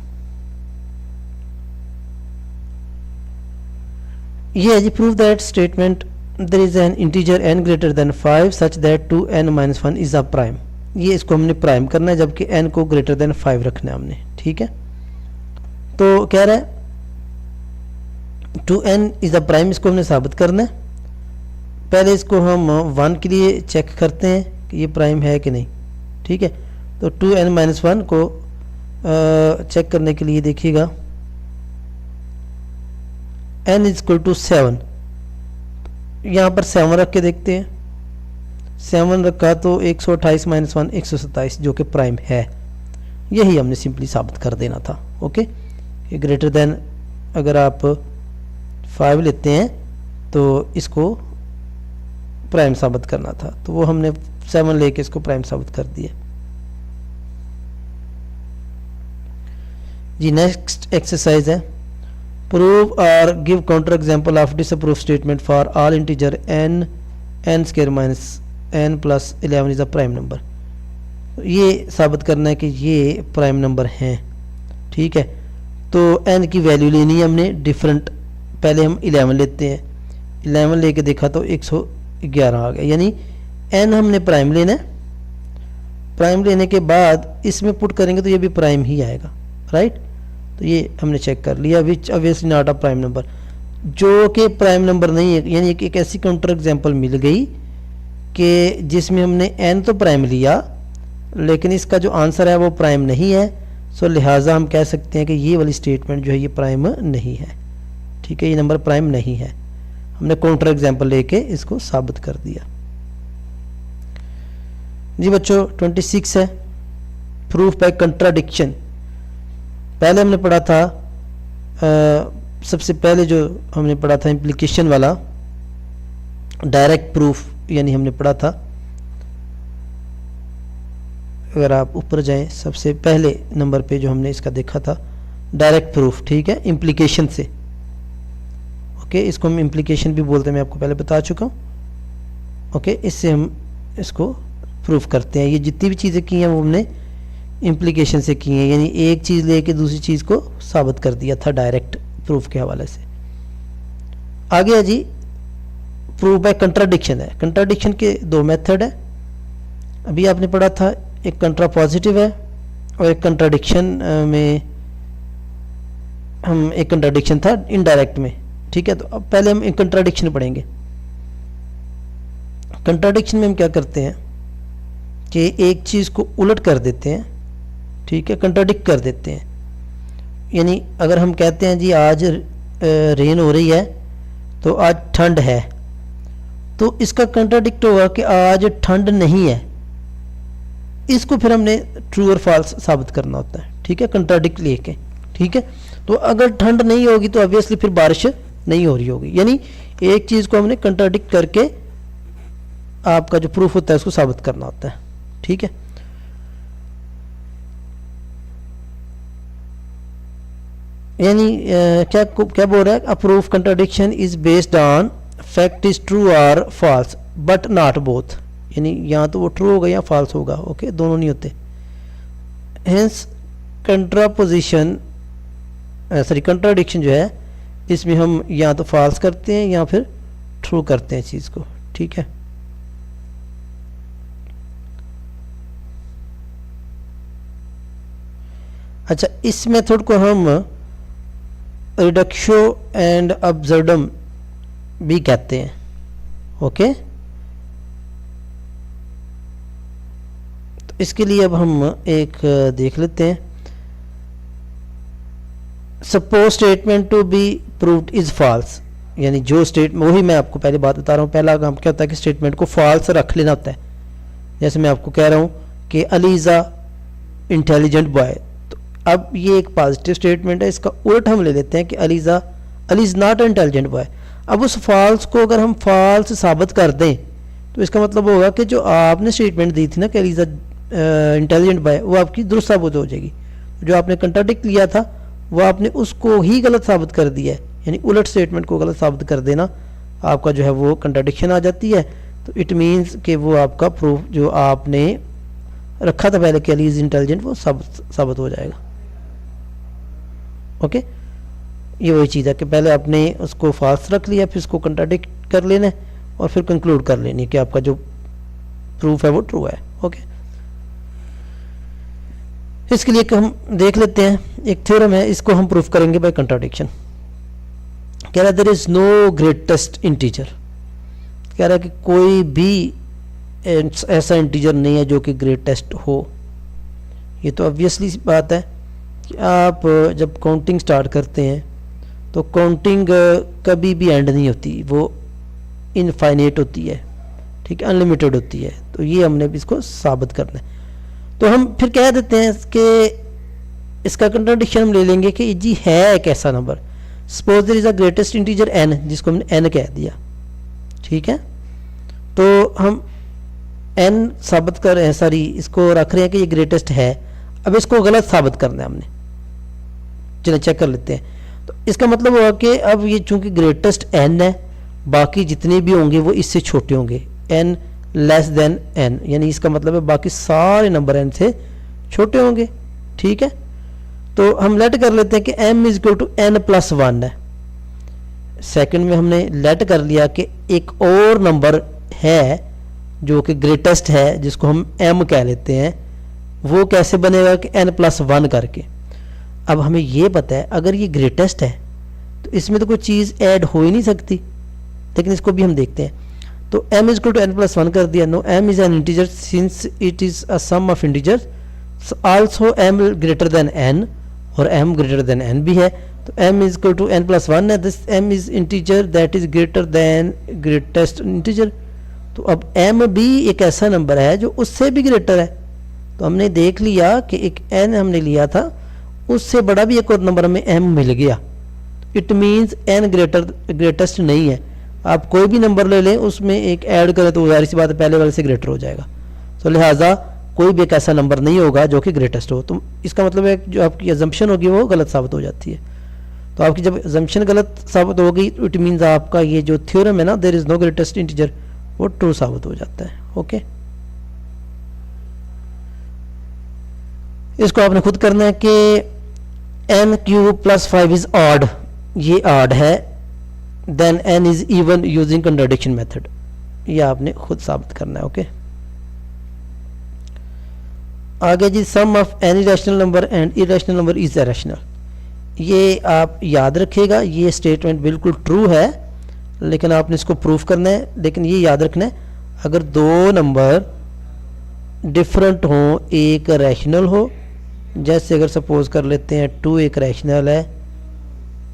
ये है जी prove that statement there is an integer n greater than 5 such that 2n minus 1 is a prime। ये इसको हमने प्राइम करना है, जबकि n को ग्रेटर देन 5 रखना है हमने। ठीक है, तो कह रहा है 2n is a prime, इसको हमने साबित करना है। पहले इसको हम 1 के लिए चेक करते हैं कि ये प्राइम है कि नहीं। ठीक है, तो 2n minus 1 को चेक करने के लिए देखिएगा n is equal to 7, यहाँ पर 7 रख के देखते हैं। 7 रखा तो 128 माइनस 1 127, जो कि प्राइम है। यही हमने सिंपली साबित कर देना था। ओके, कि ग्रेटर देन अगर आप 5 लेते हैं तो इसको प्राइम साबित करना था, तो वो हमने 7 लेके इसको प्राइम साबित कर दिया जी। नेक्स्ट एक्सरसाइज है, प्रूव और give counter example of disapprove statement for all integer n square minus n plus 11 is a prime number. ये साबित करना है कि ये प्राइम नंबर हैं। ठीक है, तो n की वैल्यू लेनी है हमने डिफरेंट। पहले हम 11 लेते हैं, 11 लेके देखा तो 111 आ गया, यानी n हमने प्राइम लेना है प्राइम लेने के बाद इसमें पुट करेंगे तो ये भी प्राइम ही आएगा, राइट। तो ये हमने चेक कर लिया, which obviously not a prime number, जो कि प्राइम नंबर नहीं है। यानी एक ऐसी काउंटर एग्जांपल मिल गई कि जिसमें हमने n तो प्राइम लिया लेकिन इसका जो आंसर है वो प्राइम नहीं है। सो लिहाजा हम कह सकते हैं कि ये वाली स्टेटमेंट जो है ये प्राइम नहीं है, ठीक है, ये नंबर प्राइम नहीं है। हमने काउंटर एग्जांपल लेके इसको साबित कर दिया। जी बच्चों 26 है, प्रूफ बाय कंट्राडिक्शन। पहले हमने पढ़ा था सबसे पहले जो हमने पढ़ा था इम्प्लीकेशन वाला डायरेक्ट प्रूफ, यानी हमने पढ़ा था, अगर आप ऊपर जाएं सबसे पहले नंबर पे जो हमने इसका देखा था डायरेक्ट प्रूफ, ठीक है, इम्प्लीकेशन से। ओके, इसको हम इम्प्लीकेशन भी बोलते हैं, मैं आपको पहले बता चुका हूँ। ओके, इससे हम इसको प्रूफ करते हैं। ये जितनी भी चीज़ें की हैं वो हमने इम्प्लीकेशन से की हैं, यानी एक चीज़ लेके दूसरी चीज़ को साबित कर दिया था डायरेक्ट प्रूफ के हवाले से। आगे है जी प्रूफ बाय कंट्राडिक्शन है। कंट्राडिक्शन के दो मेथड है, अभी आपने पढ़ा था, एक कंट्रा पॉजिटिव है और एक कंट्राडिक्शन में हम एक कंट्राडिक्शन था इनडायरेक्ट में, ठीक है। तो अब पहले हम एक कंट्राडिक्शन पढ़ेंगे। कंट्राडिक्शन में हम क्या करते हैं कि एक चीज़ को उलट कर देते हैं, ठीक है, कंट्राडिक्ट कर देते हैं। यानी अगर हम कहते हैं जी आज रेन हो रही है तो आज ठंड है, तो इसका कंट्राडिक्ट होगा कि आज ठंड नहीं है। इसको फिर हमने ट्रू और फॉल्स साबित करना होता है, ठीक है, कंट्राडिक्ट लेके, ठीक है। तो अगर ठंड नहीं होगी तो ऑब्वियसली फिर बारिश नहीं हो रही होगी। यानी एक चीज़ को हमने कंट्राडिक्ट करके आपका जो प्रूफ होता है उसको साबित करना होता है, ठीक है। यानी क्या बोल रहा है, a proof contradiction is based on fact is true और फॉल्स बट नॉट बोथ। यानी यहाँ तो वो ट्रू होगा या फॉल्स होगा, ओके, दोनों नहीं होते। हेंस कंट्रापोजिशन कंट्राडिक्शन जो है इसमें हम या तो फॉल्स करते हैं या फिर ट्रू करते हैं चीज़ को, ठीक है। अच्छा, इस मेथड को हम रिडक्शो एंड अब्सर्डम भी कहते हैं, ओके। तो इसके लिए अब हम एक देख लेते हैं। Suppose statement to be proved is false, यानी जो स्टेटमेंट, वही मैं आपको पहले बात बता रहा हूँ, पहला काम क्या होता है कि स्टेटमेंट को फॉल्स रख लेना होता है। जैसे मैं आपको कह रहा हूँ कि Ali is a intelligent boy, तो अब ये एक पॉजिटिव स्टेटमेंट है, इसका उल्ट हम ले लेते हैं कि Ali is not intelligent boy. अब उस फॉल्स को अगर हम फॉल्स साबित कर दें तो इसका मतलब होगा कि जो आपने स्टेटमेंट दी थी ना कि Ali is a intelligent boy, वो आपकी दुरुस्त साबित हो जाएगी। जो आपने कंट्राडिक्ट लिया था वो आपने उसको ही गलत साबित कर दिया है, यानी उलट स्टेटमेंट को गलत साबित कर देना आपका जो है वो कंट्राडिक्शन आ जाती है। तो इट मीन्स कि वो आपका प्रूफ जो आपने रखा था पहले कि अली इज इंटेलिजेंट वो साबित हो जाएगा, ओके। ये वही चीज़ है कि पहले आपने उसको फॉल्स रख लिया, फिर उसको कंट्राडिक्ट कर लेना है और फिर कंक्लूड कर लेनी है कि आपका जो प्रूफ है वो ट्रू है, ओके। इसके लिए हम देख लेते हैं, एक थ्योरम है, इसको हम प्रूफ करेंगे बाय कंट्राडिक्शन। कह रहा है there is no greatest integer, कह रहा है कि कोई भी ऐसा इंटीजर नहीं है जो कि ग्रेटेस्ट हो। ये तो ऑब्वियसली बात है कि आप जब काउंटिंग स्टार्ट करते हैं तो काउंटिंग कभी भी एंड नहीं होती, वो इनफाइनेट होती है, ठीक है, अनलिमिटेड होती है। तो ये हमने भी इसको साबित करना है। तो हम फिर कह देते हैं कि इसका कंट्राडिक्शन हम ले लेंगे कि जी है एक ऐसा number, suppose there is a greatest integer n, जिसको हमने n कह दिया, ठीक है। तो हम n साबित कर रहे हैं, सॉरी इसको रख रहे हैं कि ये ग्रेटेस्ट है। अब इसको गलत साबित करना है हमने, चलिए चेक कर लेते हैं। तो इसका मतलब होगा कि अब ये चूंकि ग्रेटेस्ट n है, बाकी जितने भी होंगे वो इससे छोटे होंगे, n लेस देन n, यानी इसका मतलब है बाकी सारे नंबर n से छोटे होंगे, ठीक है। तो हम लेट कर लेते हैं कि m is equal to n plus 1 है। सेकंड में हमने लेट कर लिया कि एक और नंबर है जो कि ग्रेटेस्ट है, जिसको हम m कह लेते हैं, वो कैसे बनेगा कि n+1 करके। अब हमें ये पता है अगर ये ग्रेटेस्ट है तो इसमें तो कोई चीज़ ऐड हो ही नहीं सकती, लेकिन इसको भी हम देखते हैं। तो m इज टू n+1 कर दिया। No m is an integer since it is a sum of integers, also m greater than n, और m ग्रेटर देन n भी है। तो m इज टू n+1 है, this m is integer that is greater than greatest integer. तो अब m भी एक ऐसा नंबर है जो उससे भी ग्रेटर है। तो हमने देख लिया कि एक n हमने लिया था, उससे बड़ा भी एक और नंबर हमें m मिल गया। इट मीन्स n ग्रेटेस्ट नहीं है। आप कोई भी नंबर ले लें उसमें एक ऐड करें तो जाहिर सी बात है पहले वाले से ग्रेटर हो जाएगा। तो लिहाजा कोई भी एक ऐसा नंबर नहीं होगा जो कि ग्रेटेस्ट हो। तो इसका मतलब है जो आपकी अजम्पशन होगी वो गलत साबित हो जाती है। तो आपकी जब अजम्पशन गलत साबित होगी इट मीन्स आपका ये जो थ्योरम है ना, there is no greatest integer, वो ट्रू साबित हो जाता है। ओके, इसको आपने खुद करना है कि n³ + 5 इज ऑड, ये ऑड है, then n is even using contradiction method, ये आपने खुद साबित करना है। ओके, आगे जी, sum of any rational number and irrational number is irrational. ये आप याद रखिएगा, ये स्टेटमेंट बिल्कुल ट्रू है, लेकिन आपने इसको प्रूफ करना है। लेकिन ये याद रखना है अगर दो नंबर डिफरेंट हो, एक रैशनल हो, जैसे अगर सपोज कर लेते हैं 2 एक रैशनल है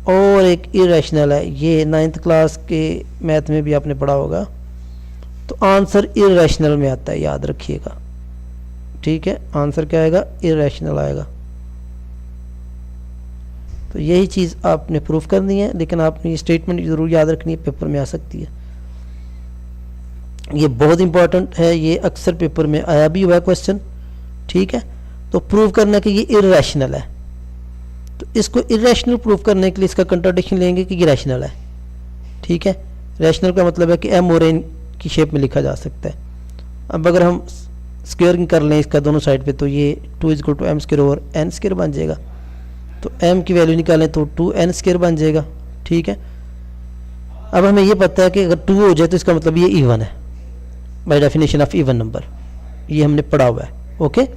और एक इरेशनल है, ये 9th क्लास के मैथ में भी आपने पढ़ा होगा, तो आंसर इरेशनल में आता है, याद रखिएगा। ठीक है, आंसर क्या आएगा? इरेशनल आएगा। तो यही चीज़ आपने प्रूफ करनी है, लेकिन आपने ये स्टेटमेंट ज़रूर याद रखनी है, पेपर में आ सकती है। ये बहुत इंपॉर्टेंट है, ये अक्सर पेपर में आया भी हुआ है क्वेश्चन। ठीक है, तो प्रूव करना कि ये इरेशनल है। तो इसको इरेशनल प्रूव करने के लिए इसका कंट्राडिक्शन लेंगे कि ये रैशनल है। ठीक है, रैशनल का मतलब है कि m और n की शेप में लिखा जा सकता है। अब अगर हम स्क्वायरिंग कर लें इसका दोनों साइड पे, तो ये 2 = m² और n² बन जाएगा। तो m की वैल्यू निकालें तो 2n² बन जाएगा। ठीक है, अब हमें ये पता है कि अगर 2 हो जाए तो इसका मतलब ये इवन है, by definition of even number, ये हमने पढ़ा हुआ है। Okay,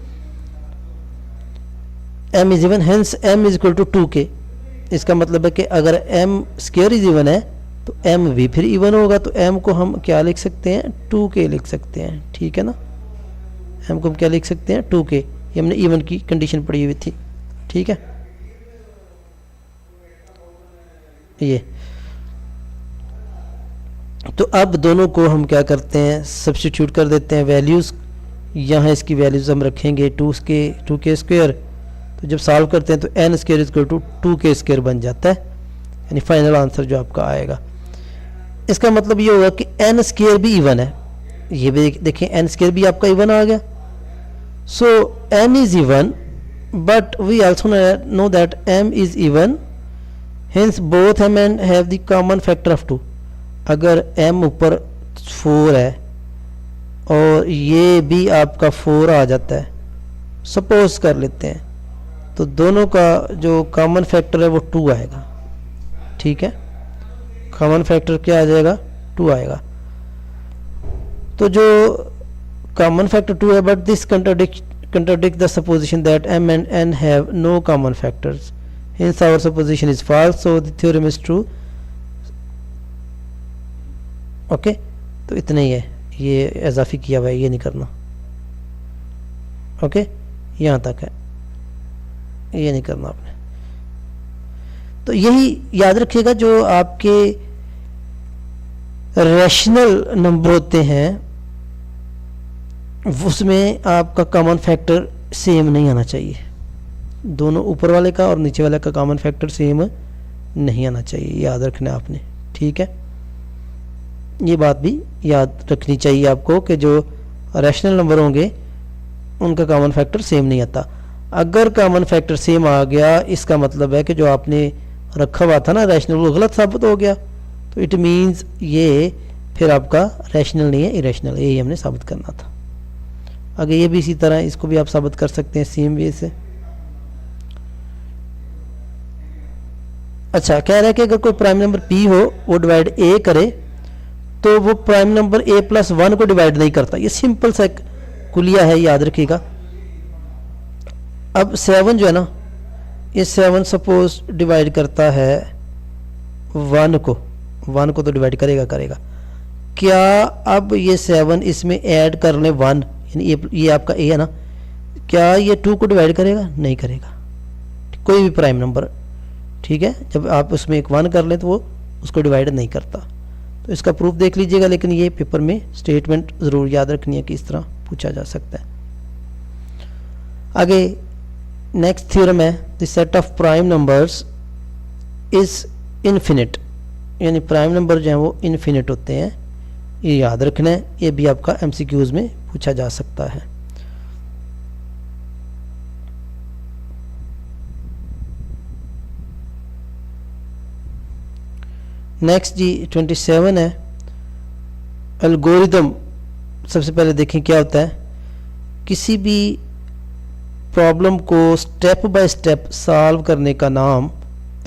m is even, hence m is equal to 2k। इसका मतलब है कि अगर m² इज इवन है तो m भी फिर इवन होगा। तो m को हम क्या लिख सकते हैं? 2k लिख सकते हैं। ठीक है ना, m को हम क्या लिख सकते हैं? 2k। ये हमने इवन की कंडीशन पढ़ी हुई थी। ठीक है, ये तो अब दोनों को हम क्या करते हैं? सब्स्टिट्यूट कर देते हैं वैल्यूज़। यहाँ इसकी वैल्यूज़ हम रखेंगे 2k²। तो जब सॉल्व करते हैं तो n² = 2k² बन जाता है, यानी फाइनल आंसर जो आपका आएगा। इसका मतलब ये होगा कि n² भी इवन है। ये भी देखें, n² भी आपका इवन आ गया। So n is even, but we also know that m is even, hence both m and have the common factor of 2। अगर m ऊपर 4 है और ये भी आपका 4 आ जाता है, सपोज कर लेते हैं, तो दोनों का जो कॉमन फैक्टर है वो 2 आएगा। ठीक है, कॉमन फैक्टर क्या आ जाएगा? 2 आएगा। तो जो कॉमन फैक्टर 2 है, but this contradict the supposition that m and n have no common factors, hence our supposition is false, so the theorem is true। Okay, तो इतना ही है, ये इजाफी किया हुआ है, ये नहीं करना। ओके, यहाँ तक है, ये नहीं करना आपने। तो यही याद रखिएगा, जो आपके रैशनल नंबर होते हैं उसमें आपका कॉमन फैक्टर सेम नहीं आना चाहिए। दोनों ऊपर वाले का और नीचे वाले का कॉमन फैक्टर सेम नहीं आना चाहिए, याद रखना आपने। ठीक है, ये बात भी याद रखनी चाहिए आपको कि जो रैशनल नंबर होंगे उनका कॉमन फैक्टर सेम नहीं आता। अगर कॉमन फैक्टर सेम आ गया, इसका मतलब है कि जो आपने रखा हुआ था ना रैशनल, वो गलत साबित हो गया। तो इट मीन्स ये फिर आपका रैशनल नहीं है, इरेशनल है। यही हमने साबित करना था। आगे ये भी इसी तरह, इसको भी आप साबित कर सकते हैं सेम वे से। अच्छा, कह रहा है कि अगर कोई प्राइम नंबर p हो, वो डिवाइड a करे, तो वो प्राइम नंबर a + 1 को डिवाइड नहीं करता। ये सिंपल सा एक कुलिया है, याद रखिएगा। अब 7 जो है ना, ये 7 सपोज डिवाइड करता है 1 को, 1 को तो डिवाइड करेगा। क्या अब ये 7 इसमें ऐड कर लें 1, यानी ये आपका ए है ना, क्या ये 2 को डिवाइड करेगा? नहीं करेगा, कोई भी प्राइम नंबर, ठीक है। जब आप उसमें एक 1 कर लें तो वो उसको डिवाइड नहीं करता। तो इसका प्रूफ देख लीजिएगा, लेकिन ये पेपर में स्टेटमेंट ज़रूर याद रखनी है कि इस तरह पूछा जा सकता है। आगे नेक्स्ट थ्योरम है, the set of prime numbers is infinite, यानी प्राइम नंबर जो हैं वो इन्फिनिट होते हैं, ये याद रखना है। ये भी आपका एमसीक्यूज में पूछा जा सकता है। नेक्स्ट जी 27 है, एल्गोरिदम। सबसे पहले देखें क्या होता है। किसी भी प्रॉब्लम को स्टेप बाय स्टेप सॉल्व करने का नाम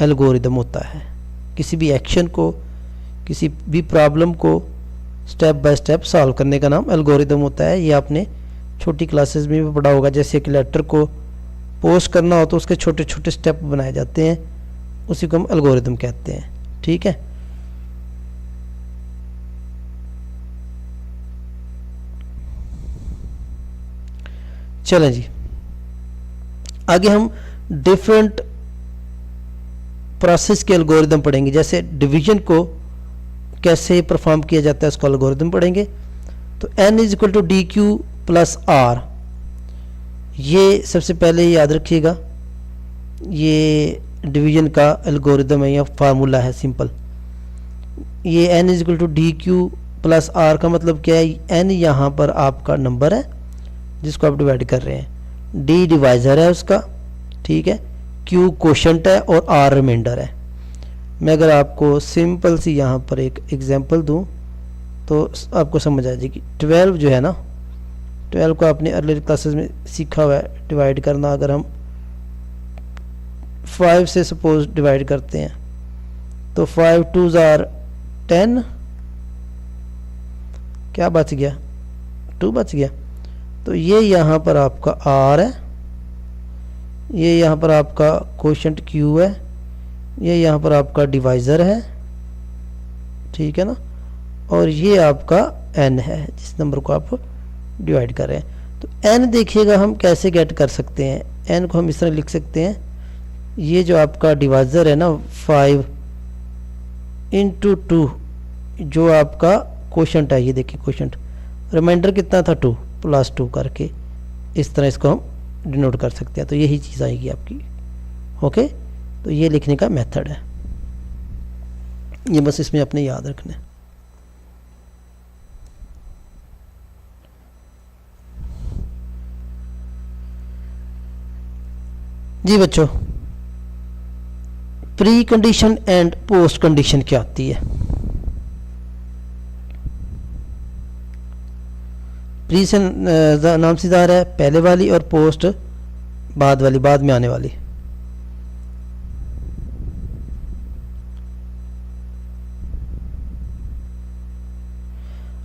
एल्गोरिदम होता है। किसी भी एक्शन को, किसी भी प्रॉब्लम को स्टेप बाय स्टेप सॉल्व करने का नाम एल्गोरिदम होता है। ये आपने छोटी क्लासेस में भी पढ़ा होगा। जैसे एक लेटर को पोस्ट करना हो तो उसके छोटे छोटे स्टेप बनाए जाते हैं, उसी को हम एल्गोरिदम कहते हैं, ठीक है। चलें जी, आगे हम डिफरेंट प्रोसेस के एल्गोरिदम पढ़ेंगे। जैसे डिवीजन को कैसे परफॉर्म किया जाता है उसका एल्गोरिदम पढ़ेंगे। तो n is equal to d q plus r, ये सबसे पहले याद रखिएगा, ये डिवीजन का एल्गोरिदम है या फार्मूला है सिंपल। ये n is equal to d q plus r का मतलब क्या है? n यहाँ पर आपका नंबर है जिसको आप डिवाइड कर रहे हैं, d डिवाइज़र है उसका, ठीक है, q कोशेंट है और r रिमाइंडर है। मैं अगर आपको सिंपल सी यहाँ पर एक एग्जांपल दूँ तो आपको समझ आ जाएगी। 12 जो है ना, 12 को आपने अर्लियर क्लासेस में सीखा हुआ है डिवाइड करना। अगर हम 5 से सपोज डिवाइड करते हैं तो 5 2s are 10, क्या बच गया? 2 बच गया। तो ये यहाँ पर आपका r है, ये यहाँ पर आपका कोशेंट q है, ये यहाँ पर आपका डिवाइज़र है, ठीक है ना, और ये आपका n है जिस नंबर को आप डिवाइड कर रहे हैं। तो n देखिएगा हम कैसे गेट कर सकते हैं। n को हम इस तरह लिख सकते हैं, ये जो आपका डिवाइज़र है ना 5 इंटू 2, जो आपका कोशेंट है, ये देखिए कोशेंट, रिमाइंडर कितना था 2 प्लस 2 करके इस तरह इसको हम डिनोट कर सकते हैं। तो यही चीज़ आएगी आपकी, ओके। तो ये लिखने का मेथड है, ये बस इसमें अपने याद रखना है। जी बच्चों, pre condition and post condition क्या होती है? प्री से नाम से ज़ाहिर है पहले वाली, और पोस्ट बाद वाली, बाद में आने वाली।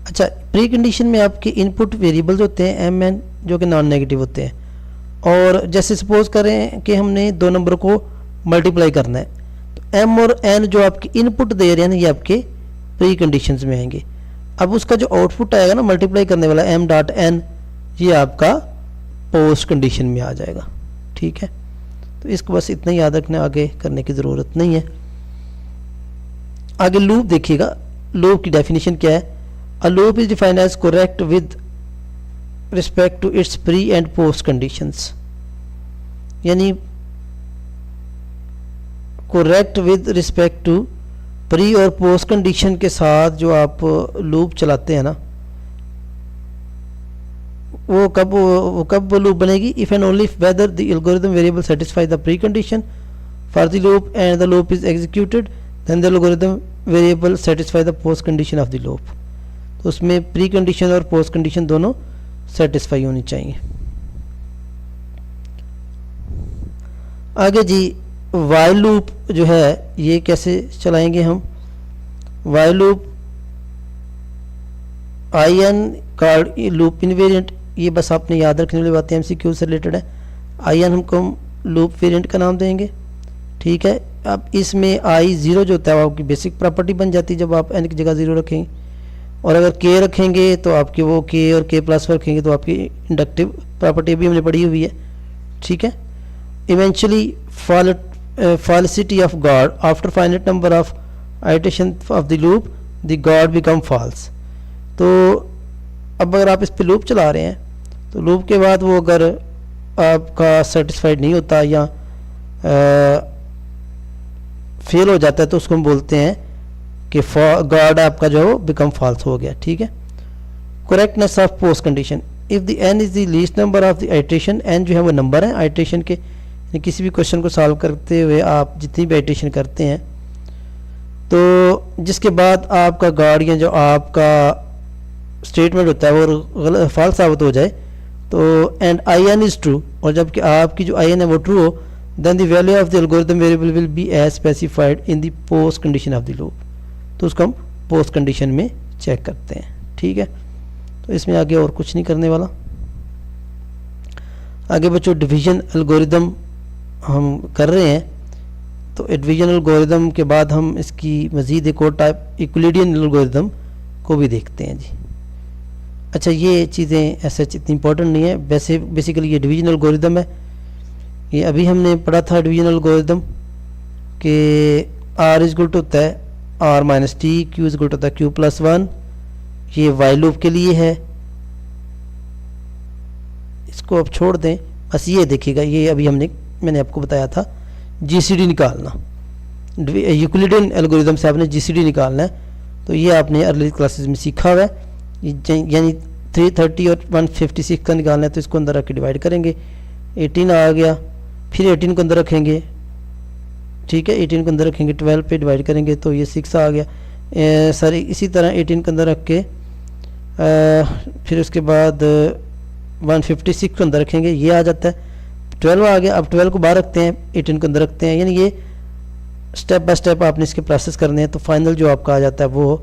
अच्छा, प्री कंडीशन में आपके इनपुट वेरिएबल्स होते हैं एम एन, जो कि नॉन नेगेटिव होते हैं। और जैसे सपोज करें कि हमने दो नंबर को मल्टीप्लाई करना है, तो एम और एन जो आपके इनपुट दे रहे हैं ये आपके प्री कंडीशंस में आएंगे। अब उसका जो आउटपुट आएगा ना मल्टीप्लाई करने वाला एम डॉट एन, ये आपका पोस्ट कंडीशन में आ जाएगा, ठीक है। तो इसको बस इतना याद रखना, आगे करने की ज़रूरत नहीं है। आगे लूप देखिएगा, लूप की डेफिनेशन क्या है? A loop is defined as correct with respect to its pre and post conditions, यानी correct with respect to pre और पोस्ट कंडीशन के साथ जो आप लूप चलाते हैं ना, वो कब लूप बनेगी? If and only whether the algorithm variable satisfy the pre condition for the loop and the loop is executed, then the algorithm variable satisfy the post condition of the loop. तो उसमें pre condition और post condition दोनों satisfy होनी चाहिए। आगे जी, while loop जो है ये कैसे चलाएंगे हम? While loop I n card loop invariant, ये बस आपने याद रखने वाली बातें एमसीक्यू से रिलेटेड है। आई एन हमको हम लूप वेरिएंट का नाम देंगे, ठीक है। अब इसमें आई ज़ीरो जो होता है वो आपकी बेसिक प्रॉपर्टी बन जाती है जब आप एन की जगह ज़ीरो रखेंगे, और अगर के रखेंगे तो आपकी वो के और के प्लस रखेंगे तो आपकी इंडक्टिव प्रॉपर्टी भी हमने पढ़ी हुई है, ठीक है। Eventually falsity of God after finite number of iteration of the loop the God become false। तो अब अगर आप इस पे लूप चला रहे हैं तो लूप के बाद वो अगर आपका सेटिस्फाइड नहीं होता या फेल हो जाता है तो उसको हम बोलते हैं कि गॉड आपका जो बिकम फॉल्स हो गया, ठीक है। Correctness of post condition, if the n is the least number of the iteration, n जो है वो नंबर है आइट्रेशन के, किसी भी क्वेश्चन को सॉल्व करते हुए आप जितनी भी आइट्रेशन करते हैं तो जिसके बाद आपका गॉड या जो आपका स्टेटमेंट होता है वो फॉल्स साबित हो जाए तो and I n is true, और जबकि आपकी जो आई एन है वो ट्रू हो, then the value of the algorithm variable will be as specified in the post condition of the loop. तो उसको हम पोस्ट कंडीशन में चेक करते हैं, ठीक है। तो इसमें आगे और कुछ नहीं करने वाला। आगे बच्चों डिवीजन एल्गोरिथम हम कर रहे हैं, तो डिवीजन एल्गोरिथम के बाद हम इसकी मज़ीद एक और टाइप यूक्लिडियन एल्गोरिथम को भी देखते हैं जी। अच्छा, ये चीज़ें ऐसे इतनी इंपॉर्टेंट नहीं है, वैसे बेसिकली ये डिवीजन एल्गोरिथम है। ये अभी हमने पढ़ा था डिवीजन एल्गोरिथम कि आर इज इक्वल टू होता है r minus t, q is equal to होता है क्यू प्लस वन। ये वाइल लूप के लिए है, इसको अब छोड़ दें, बस ये देखिएगा। ये अभी मैंने आपको बताया था जीसीडी निकालना, यूक्लिडियन एल्गोरिथम से आपने जीसीडी निकालना है, तो ये आपने अर्ली क्लासेस में सीखा हुआ है। यानी 330 और 156 का निकालना है तो इसको अंदर रख के डिवाइड करेंगे, 18 आ गया, फिर 18 को अंदर रखेंगे, ठीक है, 18 को अंदर रखेंगे, 12 पे डिवाइड करेंगे तो ये 6 आ गया। सॉरी, इसी तरह 18 को अंदर रख के फिर उसके बाद 156 को अंदर रखेंगे, ये आ जाता है, 12 आ गया। अब 12 को बाहर रखते हैं, 18 को अंदर रखते हैं, यानी ये स्टेप बाय स्टेप आपने इसके प्रोसेस करने हैं। तो फाइनल जो आपका आ जाता है वो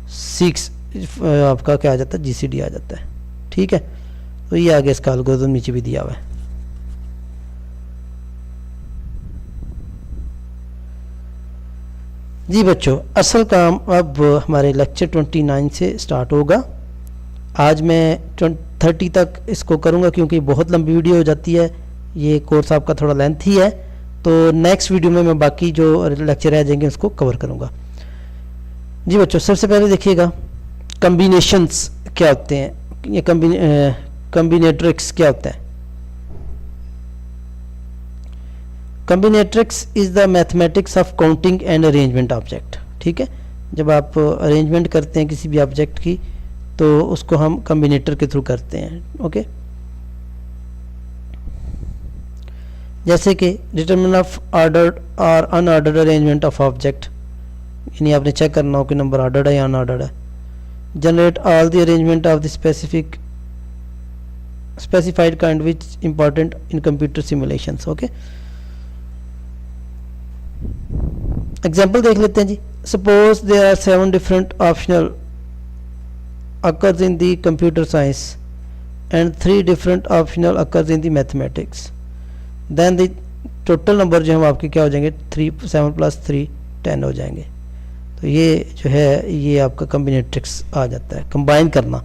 6 आपका क्या आ जाता है, जीसीडी आ जाता है, ठीक है। तो ये आगे इसका एल्गोरिथम नीचे भी दिया हुआ है। जी बच्चों, असल काम अब हमारे लेक्चर 29 से स्टार्ट होगा। आज मैं 30 तक इसको करूँगा क्योंकि बहुत लंबी वीडियो हो जाती है, ये कोर्स आपका थोड़ा लेंथी है। तो नेक्स्ट वीडियो में मैं बाकी जो लेक्चर रह जाएंगे उसको कवर करूँगा। जी बच्चों, सबसे पहले देखिएगा कम्बिनेशंस क्या होते हैं, ये कम्बिनेट्रिक्स क्या होता है। Combinatorics is the mathematics of counting and arrangement object, ठीक है। जब आप अरेंजमेंट करते हैं किसी भी ऑब्जेक्ट की तो उसको हम कम्बिनेटर के थ्रू करते हैं, ओके। जैसे कि डिटरमिनेंट ऑफ ऑर्डर्ड और अनऑर्डर्ड अरेंजमेंट ऑफ ऑब्जेक्ट, यानी आपने चेक करना हो कि नंबर ऑर्डर्ड है या अनऑर्डर्ड है। Generate all the arrangement of the specified kind which important in computer simulations, okay. Example देख लेते हैं जी। Suppose there are 7 different optional occurs in the computer science and 3 different optional occurs in the mathematics, then the total number जो हम आपके क्या हो जाएंगे 7 + 3 10 हो जाएंगे। तो ये जो है ये आपका कम्बिनेट्रिक्स आ जाता है, कंबाइन करना।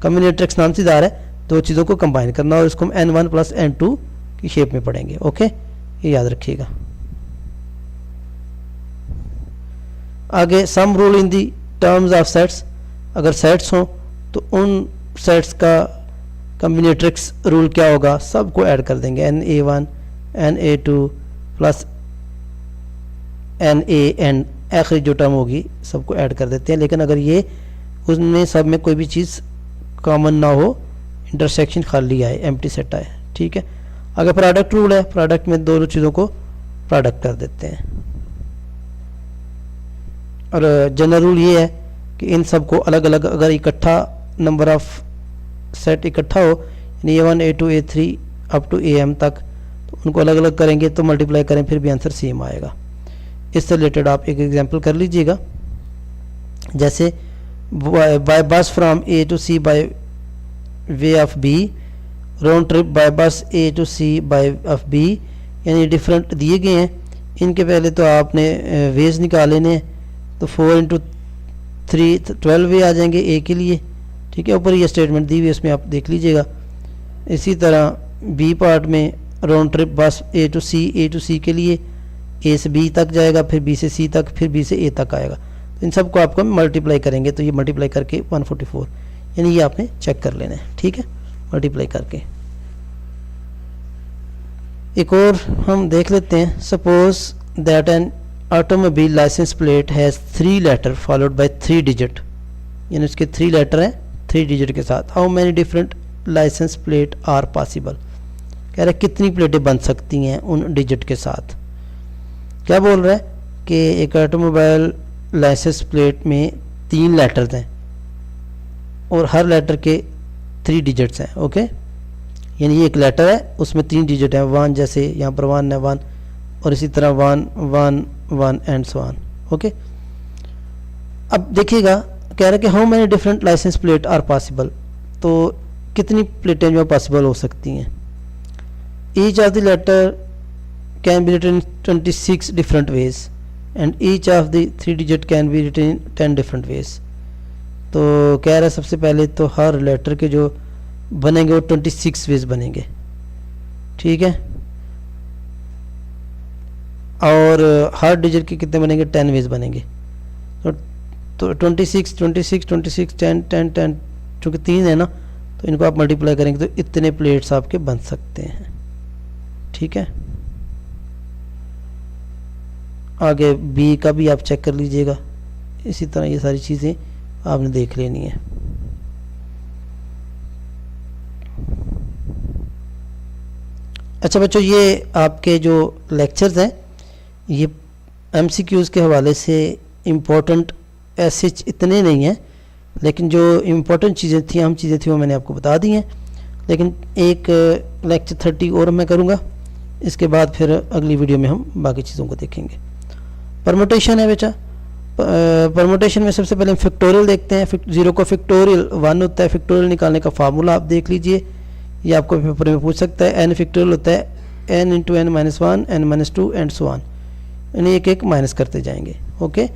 कम्बिनेट्रिक्स नाम से दार है, दो चीज़ों को कंबाइन करना, और इसको हम n1 + n2 की शेप में पढ़ेंगे, ओके, ये याद रखिएगा। आगे sum rule in the terms of sets, अगर सेट्स हों तो उन सेट्स का कम्बिनेट्रिक्स रूल क्या होगा, सबको ऐड कर देंगे, NA1 NA2 + NA एंड आखिरी जो टर्म होगी सबको ऐड कर देते हैं। लेकिन अगर ये उसमें सब में कोई भी चीज़ कॉमन ना हो, इंटरसेक्शन खाली आए, एम्प्टी सेट आए, ठीक है। अगर प्रोडक्ट रूल है, प्रोडक्ट में दोनों चीज़ों को प्रोडक्ट कर देते हैं। और जनरल रूल ये है कि इन सब को अलग अलग, अगर इकट्ठा नंबर ऑफ सेट इकट्ठा हो, यानी A1 A2 A3 up to AM तक, तो उनको अलग अलग करेंगे तो मल्टीप्लाई करें फिर भी आंसर सेम आएगा। इससे रिलेटेड आप एक एग्जांपल कर लीजिएगा। जैसे by bus from A to C by way of B round trip by bus A to C by of B, यानी डिफरेंट दिए गए हैं। इनके पहले तो आपने वेज निकाले ने, तो 4 इंटू 3 12 वे आ जाएंगे ए के लिए, ठीक है। ऊपर ये स्टेटमेंट दी हुई है, उसमें आप देख लीजिएगा। इसी तरह बी पार्ट में राउंड ट्रिप बस ए टू सी के लिए ए से बी तक जाएगा, फिर बी से सी तक, फिर बी से ए तक आएगा। तो इन सबको आपको मल्टीप्लाई करेंगे तो ये मल्टीप्लाई करके 144, यानी ये आपने चेक कर लेना है, ठीक है, मल्टीप्लाई करके। एक और हम देख लेते हैं। Suppose that an automobile license plate has 3 letter followed by 3 digit, यानी उसके 3 लेटर हैं 3 डिजिट के साथ। How many different license plate are possible, कह रहा है कितनी प्लेटें बन सकती हैं उन डिजिट के साथ। क्या बोल रहा है कि एक ऑटोमोबाइल लाइसेंस प्लेट में 3 लेटर्स हैं और हर लेटर के 3 डिजिट्स हैं, ओके। यानी ये एक लेटर है, उसमें 3 डिजिट हैं, 1 जैसे यहाँ पर 1 है 1, और इसी तरह 1 1 1 एंड सो ऑन, ओके। अब देखिएगा कह रहा है कि how many different license plate are possible, तो कितनी प्लेटें जो पॉसिबल हो सकती हैं। Each of the letter can be written 26 different ways and each of the 3 digit can be written 10 different ways. तो कह रहा है सबसे पहले तो हर लेटर के जो बनेंगे वो 26 वेज बनेंगे, ठीक है, और हर डिजिट के कितने बनेंगे 10 वेज बनेंगे। तो 26 26 26 10 10 10, चूँकि 3 है ना, तो इनको आप मल्टीप्लाई करेंगे तो इतने प्लेट्स आपके बन सकते हैं, ठीक है। आगे बी का भी आप चेक कर लीजिएगा, इसी तरह ये सारी चीज़ें आपने देख लेनी है। अच्छा बच्चों, ये आपके जो लेक्चर्स हैं ये एमसीक्यूज़ के हवाले से इम्पोर्टेंट ऐसे इतने नहीं हैं, लेकिन जो इम्पोर्टेंट चीज़ें थी, अहम चीज़ें थी, वो मैंने आपको बता दी हैं। लेकिन एक लेक्चर 30 और मैं करूँगा, इसके बाद फिर अगली वीडियो में हम बाकी चीज़ों को देखेंगे। परमुटेशन है बेटा, परमुटेशन में सबसे पहले हम फैक्टोरियल देखते हैं। 0 को फैक्टोरियल 1 होता है, फैक्टोरियल निकालने का फार्मूला आप देख लीजिए, ये आपको पेपर में पूछ सकता है। n फैक्टोरियल होता है n into n minus 1 n minus 2 and so on, यानी एक एक माइनस करते जाएंगे, ओके।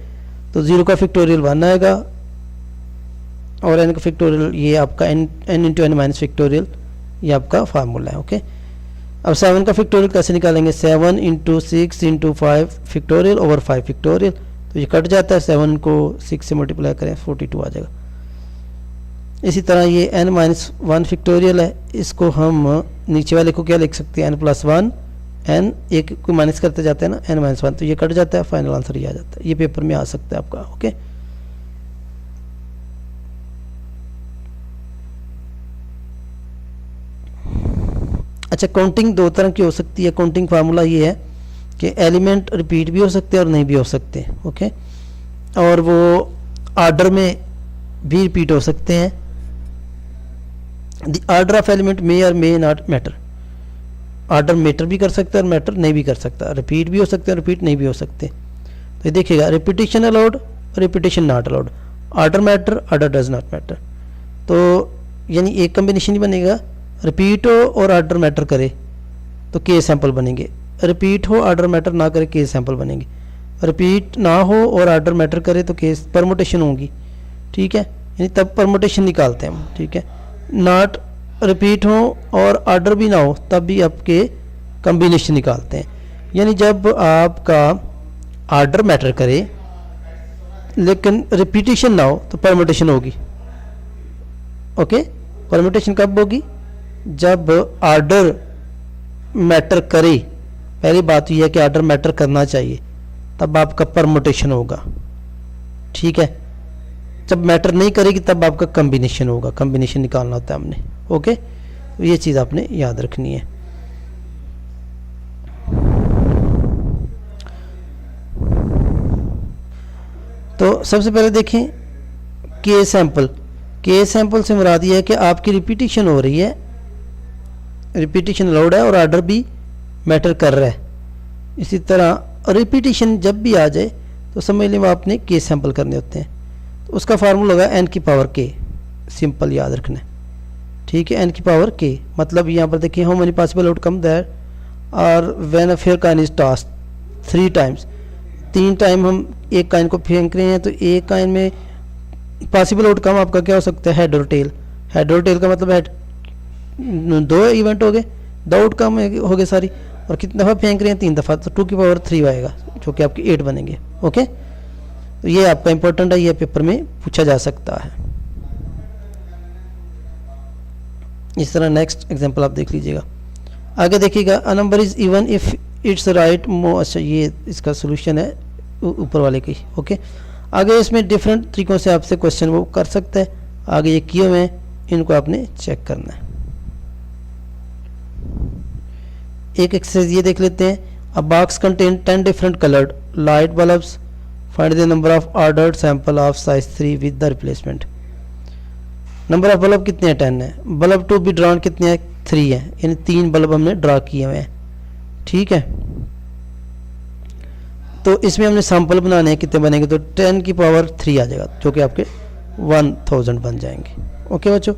तो 0 का फैक्टोरियल 1 आएगा और n का फैक्टोरियल ये आपका n into n minus factorial, ये आपका फार्मूला है, ओके। अब 7 का फैक्टोरियल कैसे निकालेंगे, 7 into 6 into 5 factorial over 5 factorial, तो ये कट जाता है, 7 को 6 से मल्टीप्लाई करें 42 आ जाएगा। इसी तरह ये n माइनस 1 फैक्टोरियल है, इसको हम नीचे वाले को क्या लिख सकते हैं, n प्लस 1, n एक को माइनस करते जाते हैं ना, n माइनस 1, तो ये कट जाता है, फाइनल आंसर ये आ जाता है। ये पेपर में आ सकता है आपका, ओके। अच्छा, काउंटिंग 2 तरह की हो सकती है। काउंटिंग फार्मूला ये है कि एलिमेंट रिपीट भी हो सकते हैं और नहीं भी हो सकते, ओके, और वो आर्डर में भी रिपीट हो सकते हैं। The order of element may और may not matter, order matter भी कर सकता है और मैटर नहीं भी कर सकता, रिपीट भी हो सकते हैं और रिपीट नहीं भी हो सकते। तो ये देखिएगा, repetition allowed, repetition not allowed, order matter, order does not matter. तो यानी एक कम्बिनेशन ही बनेगा, रिपीट हो और आर्डर मैटर करे तो के सैंपल बनेंगे, रिपीट हो आर्डर मैटर ना करे के सैंपल बनेंगे, रिपीट ना हो और आर्डर मैटर करे तो केस परमुटेशन होगी, ठीक है, यानी तब परमुटेशन निकालते हैं हम, ठीक है। नॉट रिपीट हो और आर्डर भी ना हो तब भी आपके कम्बिनेशन निकालते हैं, यानी जब आपका आर्डर मैटर करे लेकिन रिपीटिशन ना हो तो परमुटेशन होगी, ओके। परमुटेशन कब होगी, जब आर्डर मैटर करे, पहली बात यह है कि आर्डर मैटर करना चाहिए, तब आपका परमुटेशन होगा, ठीक है। जब मैटर नहीं करेगी तब आपका कम्बिनेशन होगा, कम्बिनेशन निकालना होता है हमने, ओके। तो ये चीज़ आपने याद रखनी है। तो सबसे पहले देखें के सैंपल, के सैंपल से मुराद ये है कि आपकी रिपीटिशन हो रही है, रिपीटिशन अलाउड है और आर्डर भी मैटर कर रहा है। इसी तरह रिपीटिशन जब भी आ जाए तो समझ लें वो आपने के सैंपल करने होते हैं, तो उसका फार्मूला होगा n की पावर k, सिंपल याद रखना है, ठीक है, n की पावर k, मतलब यहाँ पर देखिए how many possible outcome that और when a fair coin is tossed 3 times, 3 time हम एक कॉइन को फेंक रहे हैं, तो एक कॉइन में पॉसिबल आउटकम आपका क्या हो सकता है, हेड और टेल। हेड और टेल का मतलब हेड, 2 इवेंट हो गए, 2 आउटकम हो गए सारी, और कितनी दफ़ा फेंक रहे हैं, 3 दफ़ा, तो 2 की पावर 3 आएगा जो कि आपके 8 बनेंगे। ओके, तो ये आपका इंपॉर्टेंट है, ये पेपर में पूछा जा सकता है। इस तरह नेक्स्ट एग्जांपल आप देख लीजिएगा। आगे देखिएगा, a number is even if it's right more, अच्छा ये इसका सोल्यूशन है ऊपर वाले की। ओके, आगे इसमें डिफरेंट तरीकों से आपसे क्वेश्चन वो कर सकता है, आगे ये किए हुए हैं, इनको आपने चेक करना है। एक एक्सरसाइज ये देख लेते हैं, अ box contain 10 different coloured light bulbs, find the number of ordered sample of size 3 with the replacement. Number of bulb कितने हैं, 10 है। बल्ब टू बी ड्रॉन कितने हैं, 3 है, यानी 3 बल्ब हमने ड्रा किए हुए हैं। ठीक है, तो इसमें हमने सैंपल बनाने हैं, कितने बनेंगे, तो 10 की पावर 3 आ जाएगा, जो कि आपके 1000 बन जाएंगे। ओके बच्चों,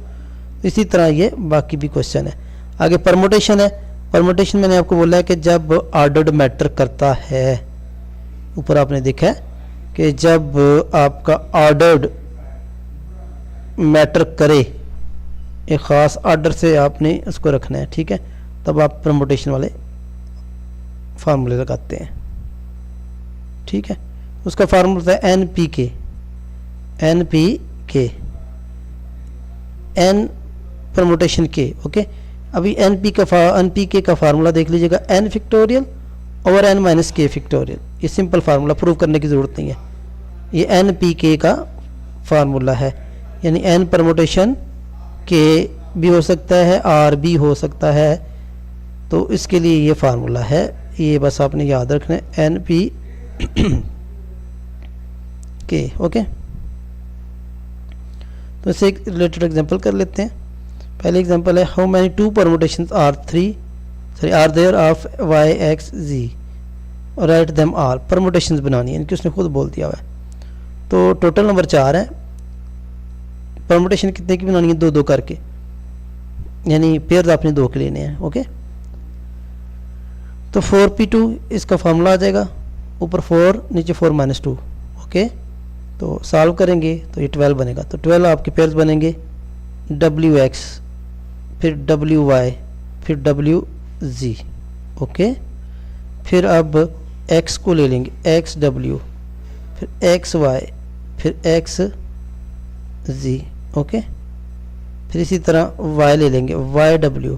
इसी तरह ये बाकी भी क्वेश्चन है। आगे परमुटेशन है। परमुटेशन मैंने आपको बोला है कि जब ऑर्डर्ड मैटर करता है, ऊपर आपने देखा है कि जब आपका ऑर्डर्ड मैटर करे, एक ख़ास ऑर्डर से आपने उसको रखना है, ठीक है, तब आप परमुटेशन वाले फार्मूले लगाते हैं। ठीक है, उसका फार्मूला है NPK, N परमुटेशन के। ओके, अभी NPK का फार्मूला देख लीजिएगा, N factorial over N minus K factorial. ये सिंपल फार्मूला, प्रूव करने की ज़रूरत नहीं है, ये NPK का फार्मूला है, यानी N परमुटेशन K भी हो सकता है, R भी हो सकता है, तो इसके लिए ये फार्मूला है, ये बस आपने याद रखना है, NPK। ओके, तो इससे एक रिलेटेड एग्जांपल कर लेते हैं। पहले एग्जांपल है, how many 2 permutations are there of y x z, write them are. Permutations बनानी है, इनकी उसने खुद बोल दिया हुआ है, तो टोटल नंबर 4 है। परमुटेशन कितने की बनानी है, 2-2 करके, यानी पेयर्स आपने 2 के लेने हैं। ओके, तो 4p2 इसका फार्मूला आ जाएगा, ऊपर 4 नीचे 4 - 2। ओके, तो सॉल्व करेंगे तो ये 12 बनेगा, तो 12 आपके पेयर्स बनेंगे, wx, फिर wy, फिर wz। ओके, फिर अब x को ले लेंगे, xw, फिर xy, फिर xz। ओके, फिर इसी तरह y ले लेंगे, yw,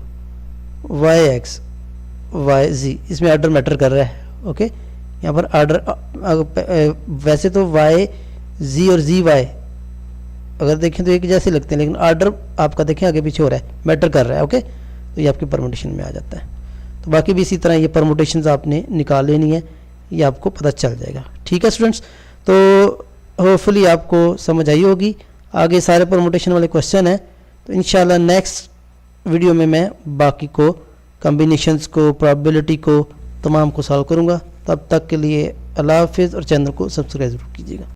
yx, yz। इसमें ऑर्डर मैटर कर रहा है। ओके, यहाँ पर ऑर्डर वैसे तो y z और zy अगर देखें तो एक जैसे लगते हैं, लेकिन ऑर्डर आपका देखें आगे पीछे हो रहा है, मैटर कर रहा है। ओके, तो ये आपकी परमुटेशन में आ जाता है। तो बाकी भी इसी तरह ये परमुटेशंस आपने निकाल लेनी है, ये आपको पता चल जाएगा। ठीक है स्टूडेंट्स, तो होपफुली आपको समझ आई होगी। आगे सारे परमुटेशन वाले क्वेश्चन हैं, तो इंशाल्लाह नेक्स्ट वीडियो में मैं बाकी को, कम्बिनेशंस को, प्रोबेबिलिटी को, तमाम को सॉल्व करूँगा। तब तक के लिए अल्लाह हाफिज़, और चैनल को सब्सक्राइब कीजिएगा।